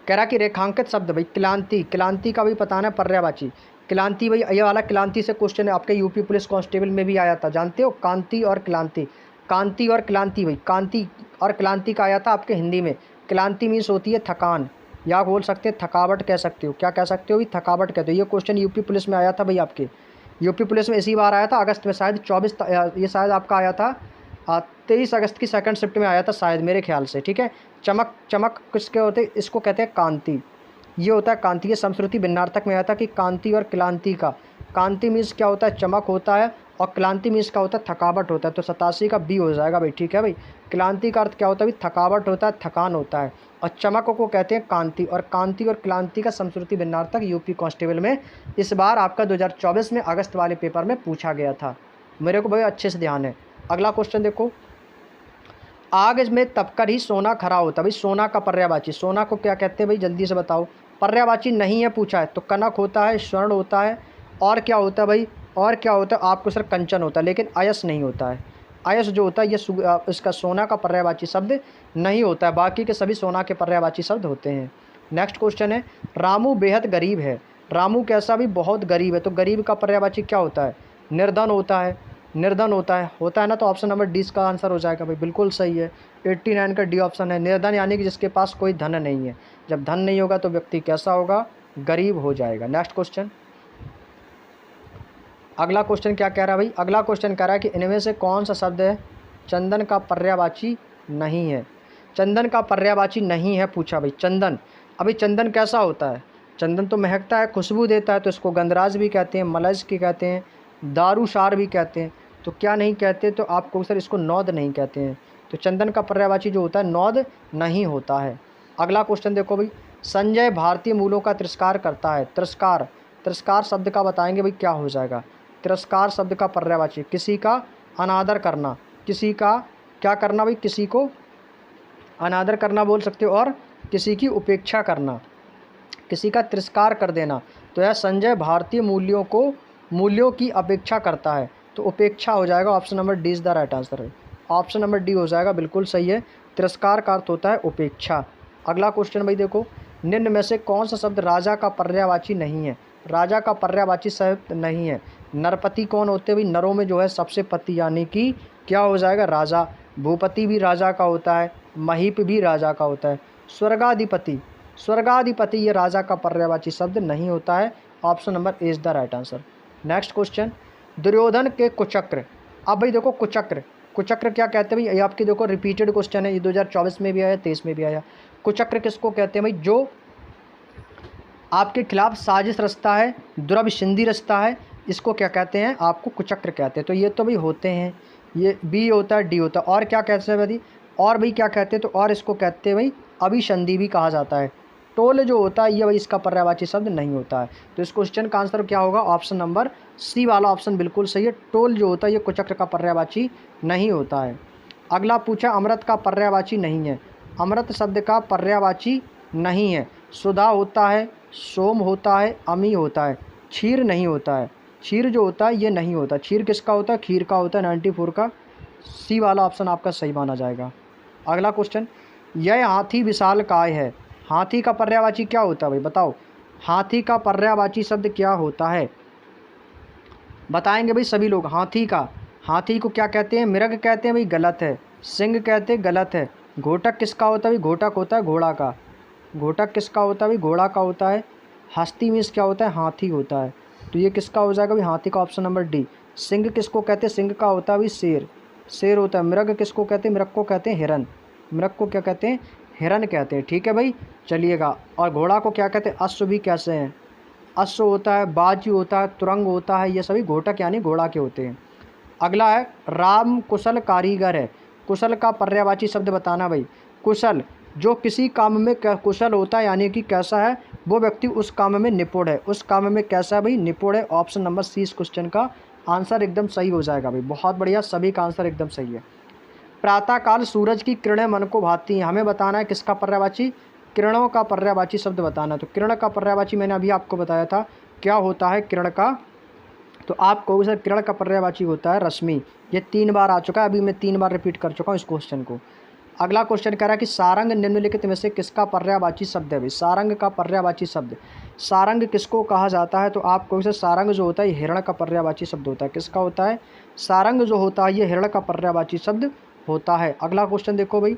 कह रहा कि रेखांकित शब्द भाई, क्लांति, क्लांति का भी पता है पर्यायवाची। क्लांति भाई, ये वाला क्लांति से क्वेश्चन है, आपके यूपी पुलिस कांस्टेबल में भी आया था, जानते हो, कांति और क्लांति, कांति और क्लांति भाई, कांति और क्लांति का आया था आपके हिंदी में। क्लांति मीन्स होती है थकान, या बोल सकते हैं थकावट कह सकते हो, क्या कह सकते हो भाई, थकावट कहते हो। ये क्वेश्चन यूपी पुलिस में आया था भाई, आपके यूपी पुलिस में इसी बार आया था, अगस्त में शायद 24, ये शायद आपका आया था 23 अगस्त की सेकंड शिफ्ट में आया था शायद मेरे ख्याल से। ठीक है, चमक, चमक किसके होते, इसको कहते हैं कांति, ये होता है कांति। ये समश्रुति भिन्नार्थक में आया था कि कांति और क्लांति का, कांति मीन्स क्या होता है, चमक होता है, और क्लांति मीन्स क्या होता है, थकावट होता है। तो 87 का बी हो जाएगा भाई। ठीक है भाई, क्लांति का अर्थ क्या होता है भाई, थकावट होता है, थकान होता है, और चमक को कहते हैं कांति, और कांति और क्लांति का समश्रुति भिन्नार्थक यूपी कांस्टेबल में इस बार आपका 2024 में अगस्त वाले पेपर में पूछा गया था, मेरे को भाई अच्छे से ध्यान है। अगला क्वेश्चन देखो, आग में तपकर ही सोना खरा होता है भाई, सोना का पर्यायवाची, सोना को क्या कहते हैं भाई, जल्दी से बताओ। पर्यायवाची नहीं है पूछा है, तो कनक होता है, स्वर्ण होता है, और क्या होता है भाई, और क्या होता है आपको सर कंचन होता है, लेकिन अयस नहीं होता है। अयस जो होता है ये इसका सोना का पर्यायवाची शब्द नहीं होता है, बाकी के सभी सोना के पर्यायवाची शब्द होते हैं। नेक्स्ट क्वेश्चन है, रामू बेहद गरीब है। रामू कैसा भी बहुत गरीब है, तो गरीब का पर्यायवाची क्या होता है? निर्धन होता है। निर्धन होता है ना, तो ऑप्शन नंबर डी का आंसर हो जाएगा भाई, बिल्कुल सही है। 89 का डी ऑप्शन है। निर्धन यानी कि जिसके पास कोई धन नहीं है। जब धन नहीं होगा तो व्यक्ति कैसा होगा? गरीब हो जाएगा। नेक्स्ट क्वेश्चन, अगला क्वेश्चन क्या कह रहा है भाई? अगला क्वेश्चन कह रहा है कि इनमें से कौन सा शब्द है चंदन का पर्यायवाची नहीं है? चंदन का पर्यायवाची नहीं है पूछा भाई। चंदन, अभी चंदन कैसा होता है? चंदन तो महकता है, खुशबू देता है, तो इसको गंधराज भी कहते हैं, मलज की कहते हैं, दारूशार भी कहते हैं। तो क्या नहीं कहते? तो आपको सर इसको नौद नहीं कहते हैं। तो चंदन का पर्यायवाची जो होता है नौद नहीं होता है। अगला क्वेश्चन देखो भाई, संजय भारतीय मूलों का तिरस्कार करता है। तिरस्कार, तिरस्कार शब्द का बताएंगे भाई क्या हो जाएगा? तिरस्कार शब्द का पर्यायवाची किसी का अनादर करना, किसी का क्या करना भाई? किसी को अनादर करना बोल सकते हो, और किसी की उपेक्षा करना, किसी का तिरस्कार कर देना। तो यह संजय भारतीय मूल्यों की अपेक्षा करता है, तो उपेक्षा हो जाएगा। Option number D is the right answer है। ऑप्शन नंबर डी हो जाएगा, बिल्कुल सही है। तिरस्कार का अर्थ होता है उपेक्षा। अगला क्वेश्चन भाई देखो, निम्न में से कौन सा शब्द राजा का पर्यायवाची नहीं है? राजा का पर्यायवाची शब्द नहीं है। नरपति कौन होते हैं भाई? नरों में जो है सबसे पति, यानी कि क्या हो जाएगा? राजा। भूपति भी राजा का होता है, महीप भी राजा का होता है। स्वर्गाधिपति, स्वर्गाधिपति ये राजा का पर्यायवाची शब्द नहीं होता है। Option number A is the right answer. Next question, Duryodhana के कुचक्र। अब भाई देखो कुचक्र, कुचक्र क्या कहते हैं भाई? ये आपके देखो रिपीटेड क्वेश्चन है, ये 2024 में भी आया, 23 में भी आया। कुचक्र किसको कहते हैं भाई? जो आपके खिलाफ साजिश रचता है, द्रव्य सिंधी रचता है, इसको क्या कहते हैं? आपको कुचक्र कहते हैं। तो ये तो भाई होते हैं, ये बी होता है, डी होता है। और क्या कहते हैं भाई? और भाई क्या कहते हैं? तो और इसको कहते हैं भाई अभिसंधि भी कहा जाता है। टोल जो होता है ये भाई इसका पर्यायवाची शब्द नहीं होता है। तो इस क्वेश्चन का आंसर क्या होगा? ऑप्शन नंबर सी वाला ऑप्शन बिल्कुल सही है। टोल जो होता है ये कुचक्र का पर्यायवाची नहीं होता है। अगला पूछा, अमृत का पर्यायवाची नहीं है। अमृत शब्द का पर्यायवाची नहीं है। सुधा होता है, सोम होता है, अमी होता है, क्षीर नहीं होता है। क्षीर जो होता है ये नहीं होता। क्षीर किसका होता है? खीर का होता है। 94 का सी वाला ऑप्शन आपका सही माना जाएगा। अगला क्वेश्चन, यह हाथी विशालकाय है। हाथी का पर्यायवाची क्या होता है भाई? बताओ, हाथी का पर्यायवाची शब्द क्या होता है? बताएंगे भाई सभी लोग। हाथी को क्या कहते हैं? मृग कहते हैं भाई, गलत है। सिंह कहते हैं, गलत है। घोटक किसका होता है भाई? घोटक होता है घोड़ा का। घोटक किसका होता है भाई? घोड़ा का होता है। हस्ती मीन्स क्या होता है? हाथी होता है। तो ये किसका हो जाएगा भाई? हाथी का ऑप्शन नंबर डी। सिंह किसको कहते हैं? सिंह का होता है भाई शेर, शेर होता है। मृग किसको कहते हैं? मृग को कहते हैं हिरन। मृग को क्या कहते हैं? हिरन कहते हैं। ठीक है भाई, चलिएगा। और घोड़ा को क्या कहते हैं? अश्व भी कैसे हैं? अश्व होता है, बाजी होता है, तुरंग होता है, ये सभी घोटक यानी घोड़ा के होते हैं। अगला है, राम कुशल कारीगर है। कुशल का पर्यायवाची शब्द बताना भाई। कुशल, जो किसी काम में कुशल होता है, यानी कि कैसा है वो व्यक्ति उस काम में निपुण है। उस काम में कैसा है भाई? निपुण है। ऑप्शन नंबर सी इस क्वेश्चन का आंसर एकदम सही हो जाएगा भाई। बहुत बढ़िया, सभी का आंसर एकदम सही है। प्रातःकाल सूरज की किरणें मन को भाती हैं। हमें बताना है किसका पर्यायवाची? किरणों का पर्यायवाची शब्द बताना। तो किरण का पर्यायवाची मैंने अभी आपको बताया था क्या होता है किरण का। तो आप कहोगे सर किरण का पर्यायवाची होता है रश्मि। ये 3 बार आ चुका है, अभी मैं 3 बार रिपीट कर चुका हूँ इस क्वेश्चन को। अगला क्वेश्चन कह रहा है कि सारंग निम्नलिखित में से किसका पर्यायवाची शब्द है भाई? सारंग का पर्यायवाची शब्द, सारंग किसको कहा जाता है? तो आप कहोगे सर सारंग जो होता है हिरण का पर्यायवाची शब्द होता है। किसका होता है? सारंग जो होता है ये हिरण का पर्यायवाची शब्द होता है। अगला क्वेश्चन देखो भाई,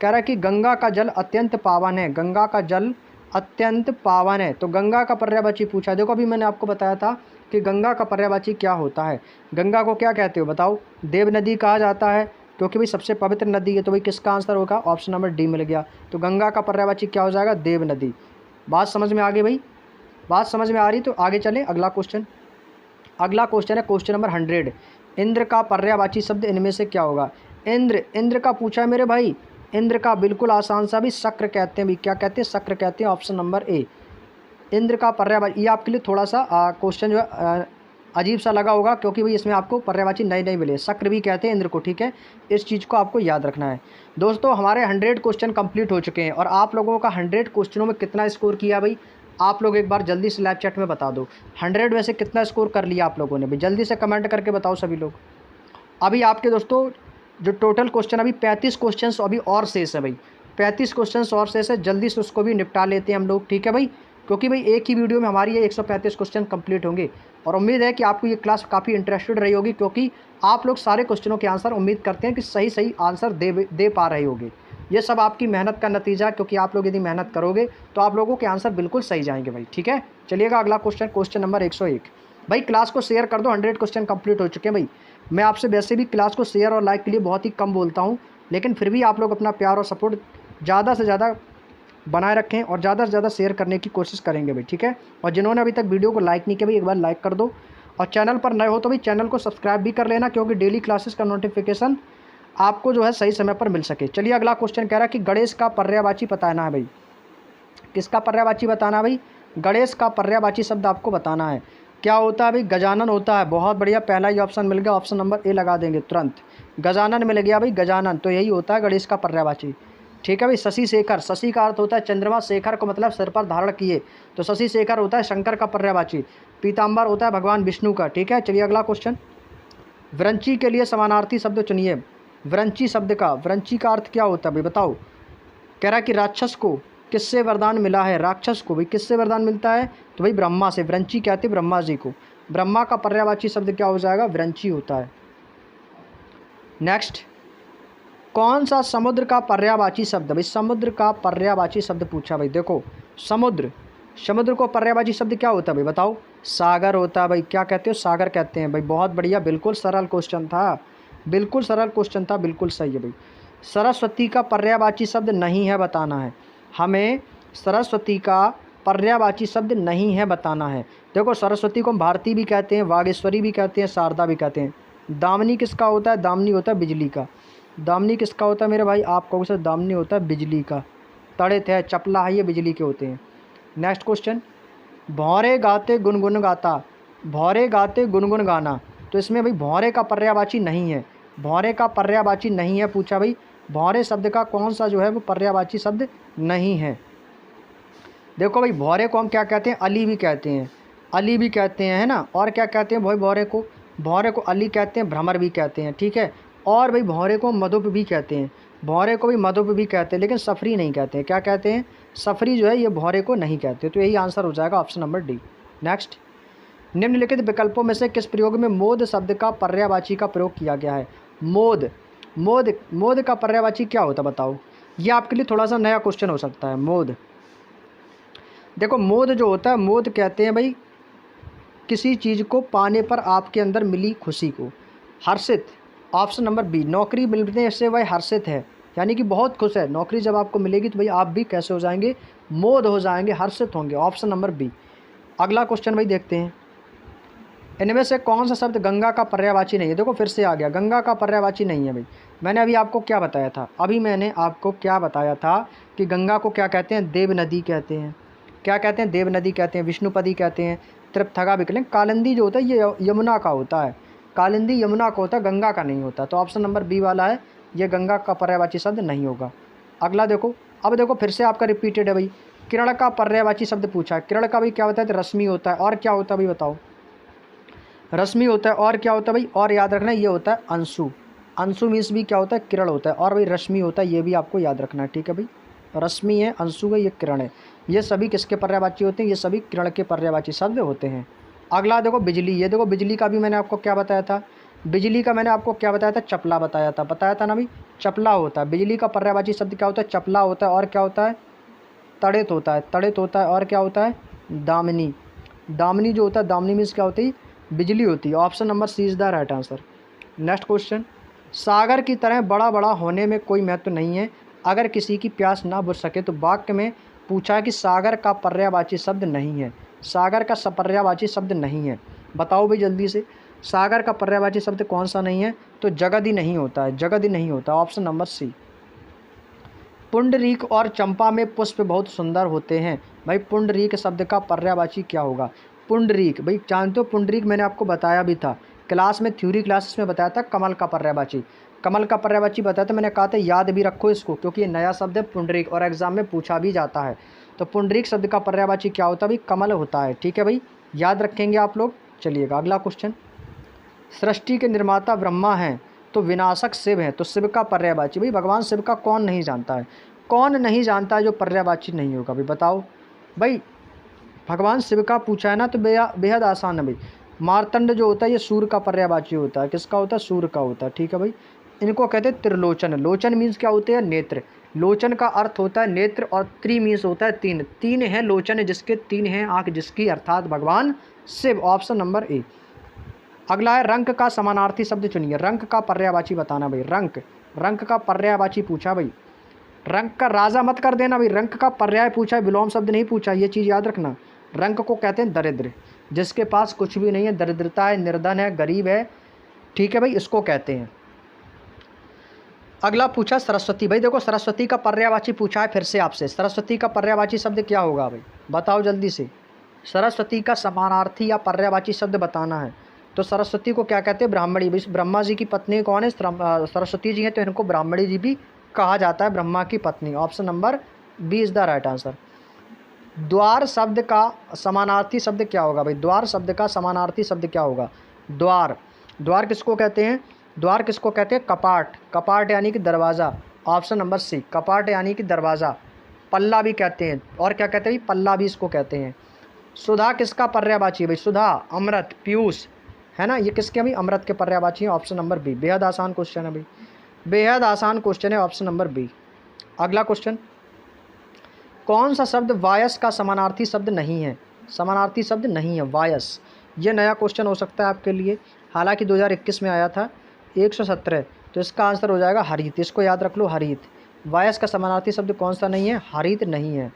कह रहा है कि गंगा का जल अत्यंत पावन है। गंगा का जल अत्यंत पावन है। तो गंगा का पर्यायवाची पूछा। देखो अभी मैंने आपको बताया था कि गंगा का पर्यायवाची क्या होता है। गंगा को क्या कहते हो बताओ? देव नदी कहा जाता है, क्योंकि भाई सबसे पवित्र नदी है। तो भाई किसका आंसर होगा? ऑप्शन नंबर डी मिल गया। तो गंगा का पर्यायवाची क्या हो जाएगा? देव नदी। बात समझ में आ गई भाई? बात समझ में आ रही? तो आगे चलें। अगला क्वेश्चन, अगला क्वेश्चन है क्वेश्चन नंबर 100। इंद्र का पर्यायवाची शब्द इनमें से क्या होगा? इंद्र, इंद्र का पूछा है मेरे भाई। इंद्र का बिल्कुल आसान सा भी शक्र कहते हैं भी। क्या कहते हैं? शक्र कहते हैं। ऑप्शन नंबर ए। इंद्र का पर्यायवाची, ये आपके लिए थोड़ा सा क्वेश्चन जो है अजीब सा लगा होगा, क्योंकि भाई इसमें आपको पर्यायवाची नए मिले। शक्र भी कहते हैं इंद्र को। ठीक है, इस चीज़ को आपको याद रखना है। दोस्तों हमारे 100 क्वेश्चन कंप्लीट हो चुके हैं, और आप लोगों का 100 क्वेश्चनों में कितना स्कोर किया भाई? आप लोग एक बार जल्दी से लाइव चैट में बता दो 100 में से कितना स्कोर कर लिया आप लोगों ने भाई, जल्दी से कमेंट करके बताओ सभी लोग। अभी आपके दोस्तों जो टोटल क्वेश्चन अभी 35 क्वेश्चंस अभी और शेष है भाई, 35 क्वेश्चंस और शेष है, जल्दी से उसको भी निपटा लेते हैं हम लोग, ठीक है भाई। क्योंकि भाई एक ही वीडियो में हमारी ये 135 क्वेश्चन कंप्लीट होंगे और उम्मीद है कि आपको ये क्लास काफ़ी इंटरेस्टेड रही होगी, क्योंकि आप लोग सारे क्वेश्चनों के आंसर उम्मीद करते हैं कि सही सही आंसर दे पा रहे होंगे। ये सब आपकी मेहनत का नतीजा है, क्योंकि आप लोग यदि मेहनत करोगे तो आप लोगों के आंसर बिल्कुल सही जाएंगे भाई, ठीक है। चलिएगा अगला क्वेश्चन, क्वेश्चन नंबर 101। भाई क्लास को शेयर कर दो, 100 क्वेश्चन कंप्लीट हो चुके हैं भाई। मैं आपसे वैसे भी क्लास को शेयर और लाइक के लिए बहुत ही कम बोलता हूँ, लेकिन फिर भी आप लोग अपना प्यार और सपोर्ट ज़्यादा से ज़्यादा बनाए रखें और ज़्यादा से ज़्यादा शेयर करने की कोशिश करेंगे भाई, ठीक है। और जिन्होंने अभी तक वीडियो को लाइक नहीं किया भाई, एक बार लाइक कर दो, और चैनल पर नए हो तो भाई चैनल को सब्सक्राइब भी कर लेना, क्योंकि डेली क्लासेस का नोटिफिकेशन आपको जो है सही समय पर मिल सके। चलिए अगला क्वेश्चन कह रहा है कि गणेश का पर्यायवाची बताना है भाई। किसका पर्यायवाची बताना है भाई? गणेश का पर्यायवाची शब्द आपको बताना है। क्या होता है भाई? गजानन होता है। बहुत बढ़िया, पहला ही ऑप्शन मिल गया, ऑप्शन नंबर ए लगा देंगे तुरंत। गजानन मिल गया भाई, गजानन, तो यही होता है गणेश का पर्यायवाची, ठीक है भाई। शशि शेखर, शशि का अर्थ होता है चंद्रमा, शेखर को मतलब सिर पर धारण किए, तो शशि शेखर होता है शंकर का पर्यायवाची। पीताम्बर होता है भगवान विष्णु का, ठीक है। चलिए अगला क्वेश्चन, विरंची के लिए समानार्थी शब्द चुनिए। विरंची शब्द का, विरंची का अर्थ क्या होता है भाई बताओ? कह रहा है कि राक्षस को किससे वरदान मिला है? राक्षस को भाई किससे वरदान मिलता है? तो भाई ब्रह्मा से। विरंची कहते हैं ब्रह्मा जी को। ब्रह्मा का पर्यायवाची शब्द क्या हो जाएगा? विरंची होता है। नेक्स्ट, कौन सा समुद्र का पर्यायवाची शब्द? भाई समुद्र का पर्यायवाची शब्द पूछा भाई। देखो समुद्र, समुद्र को पर्यायवाची शब्द क्या होता है भाई बताओ? सागर होता है भाई। क्या कहते हो? सागर कहते हैं भाई। बहुत बढ़िया, बिल्कुल सरल क्वेश्चन था, बिल्कुल सरल क्वेश्चन था, बिल्कुल सही है भाई। सरस्वती का पर्यायवाची शब्द नहीं है बताना है हमें। सरस्वती का पर्यायवाची शब्द नहीं है बताना है। देखो सरस्वती को हम भारती भी कहते हैं, वागेश्वरी भी कहते हैं, शारदा भी कहते हैं। दामिनी किसका होता है? दामिनी होता है बिजली का। दामिनी किसका होता है मेरे भाई? आप कहोगे सर दामिनी होता है बिजली का। तड़ित है, चपला है, ये बिजली के होते हैं। नेक्स्ट क्वेश्चन, भौरे गाते गुनगुन गाता। भौरे गाते गुनगुन गाना, तो इसमें भाई भौरे का पर्यायवाची नहीं है। भौरे का पर्यायवाची नहीं है पूछा भाई। भौरे शब्द का कौन सा जो है वो पर्यायवाची शब्द नहीं है? देखो भाई भौरे को हम क्या कहते हैं? अली भी कहते हैं, अली भी कहते हैं, है ना। और क्या कहते हैं भाई भौरे को? भौरे को अली कहते हैं, भ्रमर भी कहते हैं, ठीक है। और भाई भौरे को मधुप भी कहते हैं। भौरे को भी मधुप भी कहते हैं, लेकिन सफरी नहीं कहते हैं। क्या कहते हैं? सफरी जो है ये भौरे को नहीं कहते। तो यही आंसर हो जाएगा ऑप्शन नंबर डी। नेक्स्ट, निम्नलिखित विकल्पों में से किस प्रयोग में मोद शब्द का पर्यायवाची का प्रयोग किया गया है? मोद, मोद, मोद का पर्यायवाची क्या होता है बताओ? ये आपके लिए थोड़ा सा नया क्वेश्चन हो सकता है। मोद, देखो मोद जो होता है, मोद कहते हैं भाई किसी चीज़ को पाने पर आपके अंदर मिली खुशी को। हर्षित, ऑप्शन नंबर बी, नौकरी मिलने से भाई हर्षित है, यानी कि बहुत खुश है। नौकरी जब आपको मिलेगी तो भाई आप भी कैसे हो जाएंगे? मोद हो जाएंगे, हर्षित होंगे। Option number B. अगला क्वेश्चन भाई देखते हैं, इनमें से कौन सा शब्द गंगा का पर्यायवाची नहीं है? देखो फिर से आ गया, गंगा का पर्यायवाची नहीं है भाई। मैंने अभी आपको क्या बताया था? अभी मैंने आपको क्या बताया था कि गंगा को क्या कहते हैं? देव नदी कहते हैं। क्या कहते हैं? देव नदी कहते हैं, विष्णुपदी कहते हैं, त्रिपथगा भी कहते हैं। कालिंदी जो होता है ये यमुना का होता है, कालिंदी यमुना का होता है, गंगा का नहीं होता। तो ऑप्शन नंबर बी वाला है, ये गंगा का पर्यायवाची शब्द नहीं होगा। अगला देखो, अब देखो फिर से आपका रिपीटेड है भाई। किरण का पर्यायवाची शब्द पूछा है। किरण का भाई क्या होता है? तो रश्मि होता है। और क्या होता है भाई बताओ? रश्मि होता है। और क्या होता है भाई? और याद रखना ये होता है अंशु। अंशु मीन्स भी क्या होता है? किरण होता है। और भाई रश्मि होता है, ये भी आपको याद रखना है, ठीक है भाई। रश्मि है, अंशु है, ये किरण है। ये सभी किसके पर्यायवाची होते हैं? ये सभी किरण के पर्यायवाची शब्द होते हैं। अगला देखो बिजली। ये देखो बिजली का भी मैंने आपको क्या बताया था? बिजली का मैंने आपको क्या बताया था? चपला बताया था ना भाई। चपला होता है। बिजली का पर्यायवाची शब्द क्या होता है? चपला होता है। और क्या होता है? तड़ित होता है। तड़ित होता है। और क्या होता है? दामिनी। दामिनी जो होता है, दामिनी मीन्स क्या होती है? बिजली होती है। Option number C is the right answer. Next question, सागर की तरह बड़ा बड़ा होने में कोई महत्व नहीं है, अगर किसी की प्यास ना बुझ सके। तो वाक्य में पूछा है कि सागर का पर्यायवाची शब्द नहीं है। सागर का पर्यायवाची शब्द नहीं है, बताओ भाई जल्दी से। सागर का पर्यायवाची शब्द कौन सा नहीं है? तो जगद ही नहीं होता है, जगद ही नहीं होता। ऑप्शन नंबर सी। पुंडरीक और चंपा में पुष्प बहुत सुंदर होते हैं। भाई पुंडरीक शब्द का पर्यायवाची क्या होगा? पुंडरीक, भाई जानते हो पुंडरीक, मैंने आपको बताया भी था क्लास में, थ्योरी क्लासेस में बताया था। कमल का पर्यायवाची, कमल का पर्यायवाची बताया था, मैंने कहा था याद भी रखो इसको, क्योंकि ये नया शब्द है पुंडरीक और एग्जाम में पूछा भी जाता है। तो पुंडरीक शब्द का पर्यायवाची क्या होता है भाई? कमल होता है। ठीक है भाई, याद रखेंगे आप लोग। चलिएगा अगला क्वेश्चन। सृष्टि के निर्माता ब्रह्मा हैं तो विनाशक शिव हैं, तो शिव का पर्यायवाची भाई भगवान शिव का कौन नहीं जानता है? कौन नहीं जानता है जो पर्यायवाची नहीं होगा भाई? बताओ भाई। भगवान शिव का पूछा है ना, तो बेहद आसान है भाई। मार्तंड जो होता है ये सूर्य का पर्यायवाची होता है। किसका होता है? सूर्य का होता है। ठीक है भाई, इनको कहते हैं त्रिलोचन। लोचन मीन्स क्या होते हैं? नेत्र। लोचन का अर्थ होता है नेत्र, और त्रि मीन्स होता है तीन। तीन है लोचन जिसके, तीन है आँख जिसकी, अर्थात भगवान शिव। ऑप्शन नंबर ए। अगला है रंक का समानार्थी शब्द चुनिए। रंक का पर्यायवाची बताना भाई। रंक का पर्यायवाची पूछा भाई। रंक का राजा मत कर देना भाई, रंक का पर्याय पूछा है, विलोम शब्द नहीं पूछा, ये चीज़ याद रखना। रंक को कहते हैं दरिद्र, जिसके पास कुछ भी नहीं है, दरिद्रता है, निर्धन है, गरीब है। ठीक है भाई, इसको कहते हैं। अगला पूछा सरस्वती। भाई देखो, सरस्वती का पर्यायवाची पूछा है फिर से आपसे। सरस्वती का पर्यायवाची शब्द क्या होगा भाई? बताओ जल्दी से। सरस्वती का समानार्थी या पर्यायवाची शब्द बताना है। तो सरस्वती को क्या कहते हैं? ब्राह्मणी। भाई ब्रह्मा जी की पत्नी कौन है? सरस्वती जी हैं, तो इनको ब्राह्मणी जी भी कहा जाता है, ब्रह्मा की पत्नी। Option number B is the right answer. द्वार शब्द का समानार्थी शब्द क्या होगा भाई? द्वार शब्द का समानार्थी शब्द क्या होगा? द्वार। द्वार किसको कहते हैं? द्वार किसको कहते हैं? कपाट। कपाट यानी कि दरवाज़ा। ऑप्शन नंबर सी, कपाट यानी कि दरवाज़ा। पल्ला भी कहते हैं, और क्या कहते हैं भाई? पल्ला भी इसको कहते हैं। सुधा किसका पर्यायवाची है भाई? सुधा, अमृत, पीयूष, है ना, ये किसके भाई? अमृत के पर्यायवाची हैं। Option number B. बेहद आसान क्वेश्चन है भाई, बेहद आसान क्वेश्चन है। Option number B. अगला क्वेश्चन। कौन सा शब्द वायस का समानार्थी शब्द नहीं है? समानार्थी शब्द नहीं है वायस। ये नया क्वेश्चन हो सकता है आपके लिए, हालांकि 2021 में आया था 117। तो इसका आंसर हो जाएगा हरित। इसको याद रख लो, हरित। वायस का समानार्थी शब्द कौन सा नहीं है? हरित नहीं है।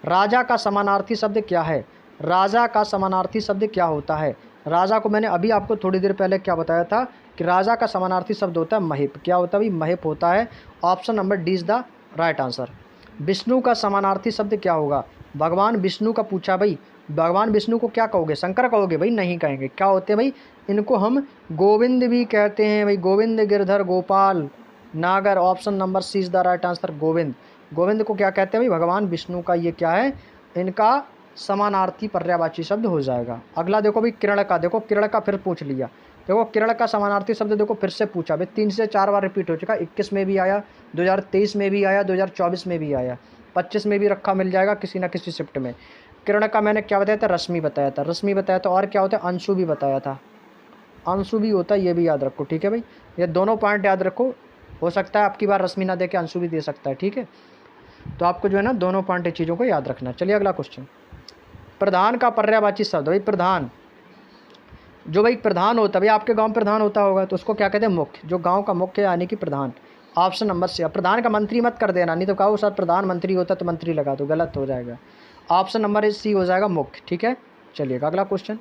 राजा का समानार्थी शब्द क्या है? राजा का समानार्थी शब्द क्या होता है? राजा को मैंने अभी आपको थोड़ी देर पहले क्या बताया था कि राजा का समानार्थी शब्द होता है महिप। क्या होता है भाई? महिप होता है। Option number D is the right answer. Vishnu का समानार्थी शब्द क्या होगा? भगवान विष्णु का पूछा भाई। भगवान विष्णु को क्या कहोगे? शंकर कहोगे भाई? नहीं कहेंगे। क्या होते हैं भाई? इनको हम गोविंद भी कहते हैं भाई। Govind, Girdhar, Gopal, Nagar. Option number C is the right answer, Govind. Govind को क्या कहते हैं भाई? भगवान विष्णु का ये क्या है? इनका समानार्थी पर्यायवाची शब्द हो जाएगा। अगला देखो भाई, किरण का। देखो किरण का फिर पूछ लिया। देखो किरण का समानार्थी शब्द देखो फिर से पूछा भाई, 3 से 4 बार रिपीट हो चुका। 21 में भी आया, 2023 में भी आया, 2024 में भी आया, 25 में भी रखा मिल जाएगा किसी ना किसी शिफ्ट में। किरण का मैंने क्या बताया था? रश्मि बताया था। रश्मि बताया था, और क्या होता है? अंशु भी बताया था। अंशु भी होता है, ये भी याद रखो। ठीक है भाई, ये दोनों पॉइंट याद रखो। हो सकता है आपकी बार रश्मि ना दे के अंशु भी दे सकता है। ठीक है, तो आपको जो है ना दोनों पॉइंट चीज़ों को याद रखना। चलिए अगला क्वेश्चन। प्रधान का पर्यायवाची शब्द भाई। प्रधान, जो भाई प्रधान होता है भाई, आपके गांव में प्रधान होता होगा, तो उसको क्या कहते हैं? मुख्य। जो गांव का मुख्य यानी कि प्रधान। ऑप्शन नंबर सी। प्रधान का मंत्री मत कर देना, नहीं तो कहो सर प्रधानमंत्री होता तो मंत्री लगा दो, गलत हो जाएगा। ऑप्शन नंबर सी हो जाएगा मुख्य। ठीक है, चलिएगा अगला क्वेश्चन।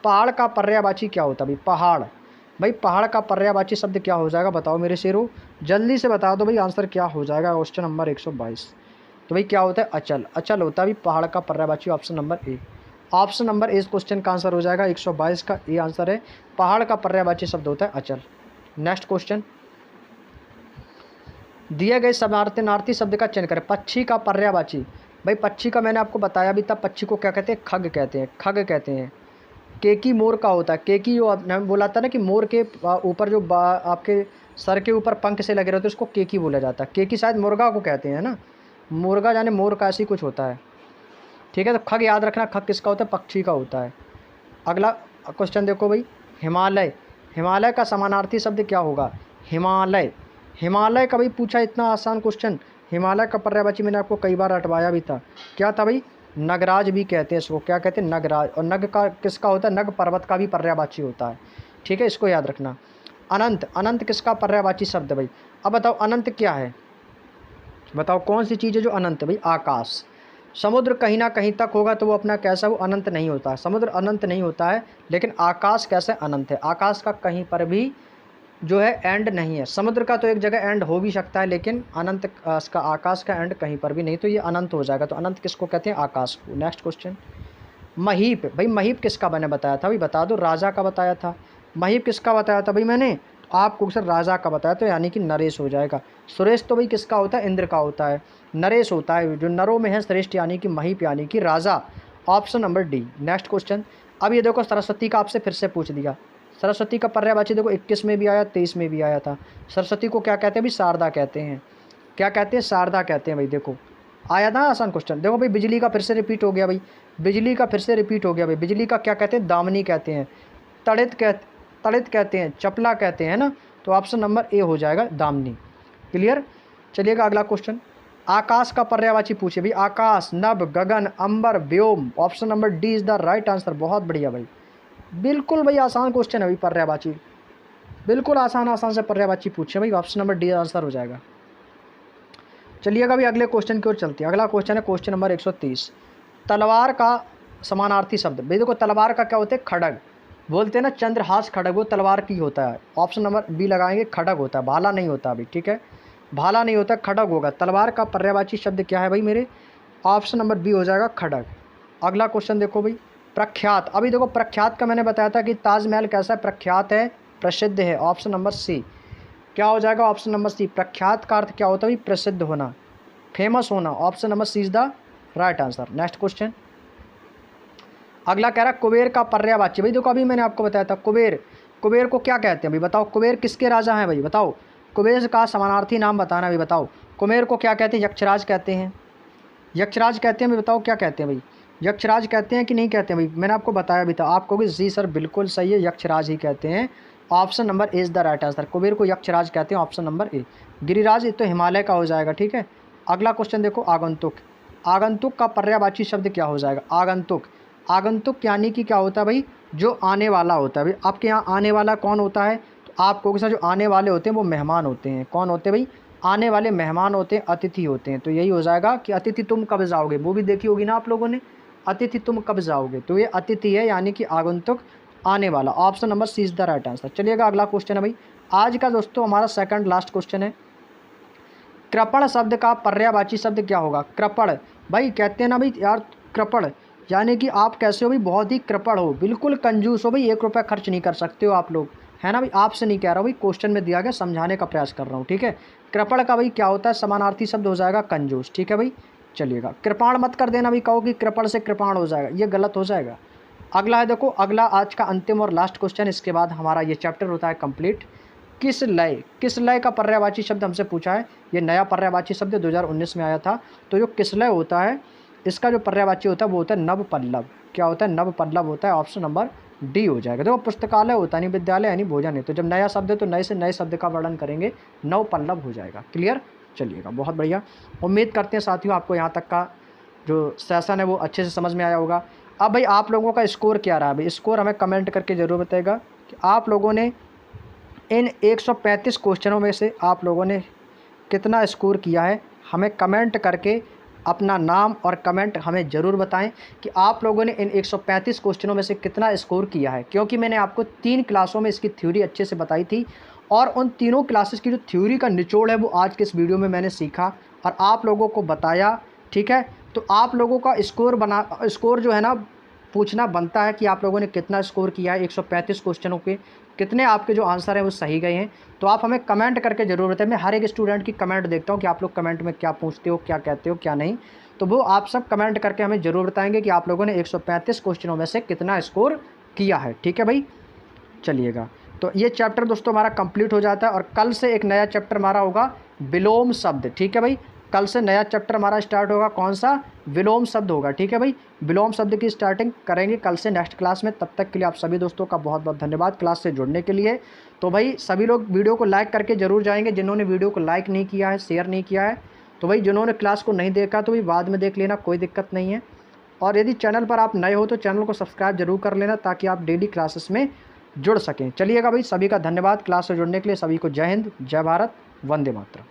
पहाड़ का पर्यायवाची क्या होता है भाई? पहाड़। भाई पहाड़ का पर्यायवाची शब्द क्या हो जाएगा? बताओ मेरे शेरों, जल्दी से बता दो भाई, आंसर क्या हो जाएगा? Question number 122। तो भाई क्या होता है? अचल। अचल होता है भाई पहाड़ का पर्यायवाची। ऑप्शन नंबर ए। ऑप्शन नंबर ए इस क्वेश्चन का आंसर हो जाएगा। 122 का ए आंसर है। पहाड़ का पर्यायवाची शब्द होता है अचल। Next question. दिए गए समानार्थी शब्द का चयन करें। पक्षी का पर्यायवाची। भाई पक्षी का मैंने आपको बताया भी था, पक्षी को क्या कहते हैं? खग कहते हैं। खग कहते हैं। केकी मोर का होता है। केकी जो आपने बोला था ना कि मोर के ऊपर जो आपके सर के ऊपर पंख से लगे रहते हैं, उसको केकी बोला जाता है। केकी शायद मुर्गा को कहते हैं ना, मुर्गा जाने मोर का ऐसी कुछ होता है। ठीक है, तो खग याद रखना, खग किसका होता है? पक्षी का होता है। अगला क्वेश्चन देखो भाई, हिमालय। हिमालय का समानार्थी शब्द क्या होगा? हिमालय। हिमालय का भाई पूछा, इतना आसान क्वेश्चन। हिमालय का पर्यायवाची मैंने आपको कई बार हटवाया भी था। क्या था भाई? नगराज भी कहते हैं इसको। क्या कहते हैं? नगराज। और नग का किसका होता है? नग पर्वत का भी पर्यायवाची होता है। ठीक है, इसको याद रखना। अनंत। अनंत किसका पर्यायवाची शब्द है भाई? अब बताओ अनंत क्या है? बताओ कौन सी चीज़ है जो अनंत है भाई? आकाश। समुद्र कहीं ना कहीं तक होगा तो वो अपना कैसा, वो अनंत नहीं होता है। समुद्र अनंत नहीं होता है, लेकिन आकाश कैसे अनंत है? आकाश का कहीं पर भी जो है एंड नहीं है। समुद्र का तो एक जगह एंड हो भी सकता है, लेकिन अनंत इसका आकाश का एंड कहीं पर भी नहीं, तो ये अनंत हो जाएगा। तो अनंत किसको कहते हैं? आकाश को। Next question. महीप। भाई महीप किसका मैंने बताया था भाई? बता दो। राजा का बताया था। महीप किसका बताया था भाई मैंने? आपको सर राजा का बताया तो यानी कि नरेश हो जाएगा। सुरेश तो भाई किसका होता है, इंद्र का होता है। नरेश होता है जो नरों में है श्रेष्ठ यानी कि महीप यानी कि राजा। Option number D. Next question, अब ये देखो सरस्वती का आपसे फिर से पूछ दिया। सरस्वती का पर्यायवाची देखो 21 में भी आया, 23 में भी आया था। सरस्वती को क्या कहते हैं भाई, शारदा कहते हैं। क्या कहते हैं, शारदा कहते हैं भाई। देखो आया था आसान क्वेश्चन। देखो भाई बिजली का फिर से रिपीट हो गया भाई, बिजली का फिर से रिपीट हो गया भाई। बिजली का क्या कहते हैं, दामिनी कहते हैं। तड़ित कहते हैं, चपला कहते हैं ना। तो ऑप्शन नंबर ए हो जाएगा दामिनी। क्लियर। चलिएगा अगला क्वेश्चन, आकाश का पर्यायवाची पूछे भाई। आकाश, नभ, गगन, अंबर, व्योम। Option number D is the right answer. बहुत बढ़िया भाई, बिल्कुल भाई आसान क्वेश्चन है भाई पर्यायवाची, बिल्कुल आसान से पर्यायवाची पूछे भाई। ऑप्शन नंबर डी आंसर हो जाएगा। चलिएगा भाई अगले क्वेश्चन की ओर चलते हैं। अगला क्वेश्चन है क्वेश्चन नंबर 130। तलवार का समानार्थी शब्द भाई। देखो तलवार का क्या होता है, खड़ग बोलते हैं ना, चंद्रहास खड़ग, वो तलवार की होता है। ऑप्शन नंबर बी लगाएंगे, खड़ग होता है, भाला नहीं होता अभी। ठीक है, भाला नहीं होता, खड़ग होगा। तलवार का पर्यायवाची शब्द क्या है भाई मेरे, ऑप्शन नंबर बी हो जाएगा, खड़ग। अगला क्वेश्चन देखो भाई, प्रख्यात। अभी देखो प्रख्यात का मैंने बताया था कि ताजमहल कैसा है, प्रख्यात है, प्रसिद्ध है। ऑप्शन नंबर सी क्या हो जाएगा, ऑप्शन नंबर सी। प्रख्यात का अर्थ क्या होता है भाई, प्रसिद्ध होना, फेमस होना। Option number C is the right answer. Next question, अगला कह रहा है कुबेर का पर्यायवाची। भाई देखो अभी मैंने आपको बताया था कुबेर, कुबेर को क्या कहते हैं भाई बताओ। कुबेर किसके राजा हैं भाई बताओ। कुबेर का समानार्थी नाम बताना भाई बताओ। कुबेर को क्या कहते हैं, यक्षराज कहते हैं। यक्षराज कहते हैं भाई, बताओ क्या कहते हैं भाई। यक्षराज कहते हैं कि नहीं कहते हैं भाई, मैंने आपको बताया भी था। आप कहोगे जी सर बिल्कुल सही है, यक्षराज ही कहते हैं। Option number A is the right answer. Kuber को यक्षराज कहते हैं, ऑप्शन नंबर ए। गिरिराज ये तो हिमालय का हो जाएगा। ठीक है, अगला क्वेश्चन देखो, आगंतुक। आगंतुक का पर्यायवाची शब्द क्या हो जाएगा, आगंतुक। आगंतुक यानी कि क्या होता है भाई, जो आने वाला होता है भाई। आपके यहाँ आने वाला कौन होता है, तो आप कहोगे सर जो आने वाले होते हैं वो मेहमान होते हैं। कौन होते हैं भाई, आने वाले मेहमान होते हैं, अतिथि होते हैं। तो यही हो जाएगा कि अतिथि तुम कब जाओगे, वो भी देखी होगी ना आप लोगों ने, अतिथि तुम कब जाओगे। तो ये अतिथि है यानी कि आगंतुक, आने वाला। Option number C is the right answer. चलिएगा अगला क्वेश्चन है भाई आज का दोस्तों हमारा सेकंड लास्ट क्वेश्चन है। कृपण शब्द का पर्यायवाची शब्द क्या होगा। कृपण भाई कहते हैं ना भाई यार, कृपण यानी कि आप कैसे हो भाई, बहुत ही कृपण हो, बिल्कुल कंजूस हो भाई, 1 रुपया खर्च नहीं कर सकते हो आप लोग, है ना भाई। आपसे नहीं कह रहा हूँ भाई, क्वेश्चन में दिया गया, समझाने का प्रयास कर रहा हूँ। ठीक है, कृपण का भाई क्या होता है, समानार्थी शब्द हो जाएगा कंजूस। ठीक है भाई, चलिएगा कृपाण मत कर देना भाई, कहो कि कृपण से कृपाण हो जाएगा, ये गलत हो जाएगा। अगला है देखो, अगला आज का अंतिम और लास्ट क्वेश्चन, इसके बाद हमारा ये चैप्टर होता है कंप्लीट। किस लय, किस लय का पर्यायवाची शब्द हमसे पूछा है। ये नया पर्यायवाची शब्द 2019 में आया था। तो जो किस लय होता है, इसका जो पर्यायवाची होता है वो होता है नव पल्लव। क्या होता है, नव पल्लव होता है। ऑप्शन नंबर डी हो जाएगा। देखो पुस्तकालय होता है, नहीं विद्यालय यानी भोजन है। तो जब नया शब्द है तो नए से नए शब्द का वर्णन करेंगे, नव पल्लव हो जाएगा। क्लियर, चलिएगा बहुत बढ़िया। उम्मीद करते हैं साथियों आपको यहाँ तक का जो सेशन है वो अच्छे से समझ में आया होगा। अब भाई आप लोगों का स्कोर क्या रहा है भाई, स्कोर हमें कमेंट करके ज़रूर बताएगा कि आप लोगों ने इन 135 क्वेश्चनों में से आप लोगों ने कितना स्कोर किया है। हमें कमेंट करके अपना नाम और कमेंट हमें ज़रूर बताएं कि आप लोगों ने इन 135 क्वेश्चनों में से कितना स्कोर किया है। क्योंकि मैंने आपको 3 क्लासों में इसकी थ्योरी अच्छे से बताई थी और उन तीनों क्लासेस की जो थ्योरी का निचोड़ है वो आज के इस वीडियो में मैंने सीखा और आप लोगों को बताया। ठीक है, तो आप लोगों का स्कोर जो है ना पूछना बनता है कि आप लोगों ने कितना स्कोर किया है। 135 क्वेश्चनों के कितने आपके जो आंसर हैं वो सही गए हैं। तो आप हमें कमेंट करके ज़रूर बताएं। मैं हर एक स्टूडेंट की कमेंट देखता हूँ कि आप लोग कमेंट में क्या पूछते हो, क्या कहते हो, क्या नहीं। तो वो आप सब कमेंट करके हमें ज़रूर बताएंगे कि आप लोगों ने 135 क्वेश्चनों में से कितना स्कोर किया है। ठीक है भाई, चलिएगा। तो ये चैप्टर दोस्तों हमारा कंप्लीट हो जाता है और कल से एक नया चैप्टर हमारा होगा विलोम शब्द। ठीक है भाई, कल से नया चैप्टर हमारा स्टार्ट होगा, कौन सा, विलोम शब्द होगा। ठीक है भाई, विलोम शब्द की स्टार्टिंग करेंगे कल से नेक्स्ट क्लास में। तब तक के लिए आप सभी दोस्तों का बहुत बहुत धन्यवाद क्लास से जुड़ने के लिए। तो भाई सभी लोग वीडियो को लाइक करके ज़रूर जाएंगे। जिन्होंने वीडियो को लाइक नहीं किया है, शेयर नहीं किया है, तो भाई जिन्होंने क्लास को नहीं देखा तो भाई बाद में देख लेना, कोई दिक्कत नहीं है। और यदि चैनल पर आप नए हो तो चैनल को सब्सक्राइब जरूर कर लेना ताकि आप डेली क्लासेस में जुड़ सकें। चलिएगा भाई, सभी का धन्यवाद क्लास से जुड़ने के लिए। सभी को जय हिंद, जय भारत, वंदे मातरम।